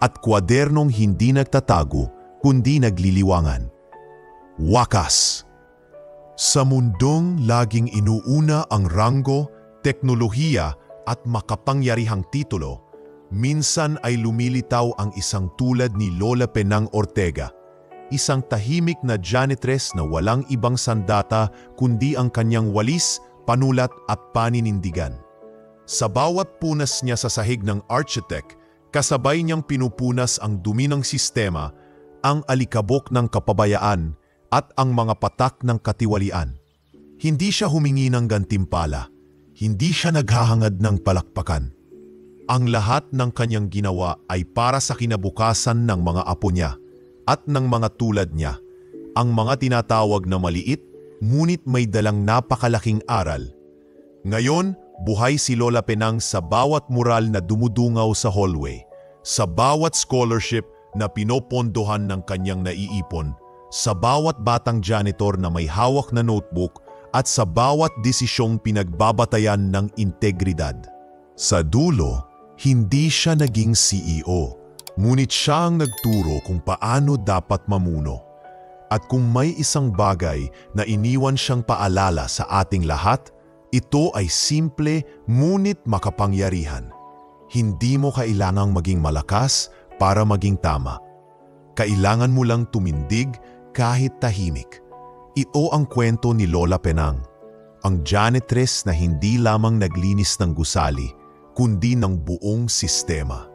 at kwadernong hindi nagtatago kundi nagliliwangan. Wakas! Sa mundong laging inuuna ang ranggo, teknolohiya at makapangyarihang titulo, minsan ay lumilitaw ang isang tulad ni Lola Penang Ortega, isang tahimik na janitress na walang ibang sandata kundi ang kanyang walis, panulat at paninindigan. Sa bawat punas niya sa sahig ng architect, kasabay niyang pinupunas ang dumi ng sistema, ang alikabok ng kapabayaan at ang mga patak ng katiwalian. Hindi siya humingi ng gantimpala, hindi siya naghahangad ng palakpakan. Ang lahat ng kanyang ginawa ay para sa kinabukasan ng mga apo niya at ng mga tulad niya, ang mga tinatawag na maliit ngunit may dalang napakalaking aral. Ngayon, buhay si Lola Penang sa bawat mural na dumudungaw sa hallway, sa bawat scholarship na pinopondohan ng kanyang naiipon, sa bawat batang janitor na may hawak na notebook at sa bawat desisyong pinagbabatayan ng integridad. Sa dulo, hindi siya naging CEO, ngunit siya ang nagturo kung paano dapat mamuno. At kung may isang bagay na iniwan siyang paalala sa ating lahat, ito ay simple ngunit makapangyarihan. Hindi mo kailangang maging malakas para maging tama. Kailangan mo lang tumindig kahit tahimik. Ito ang kwento ni Lola Penang, ang janitress na hindi lamang naglinis ng gusali, kundi ng buong sistema.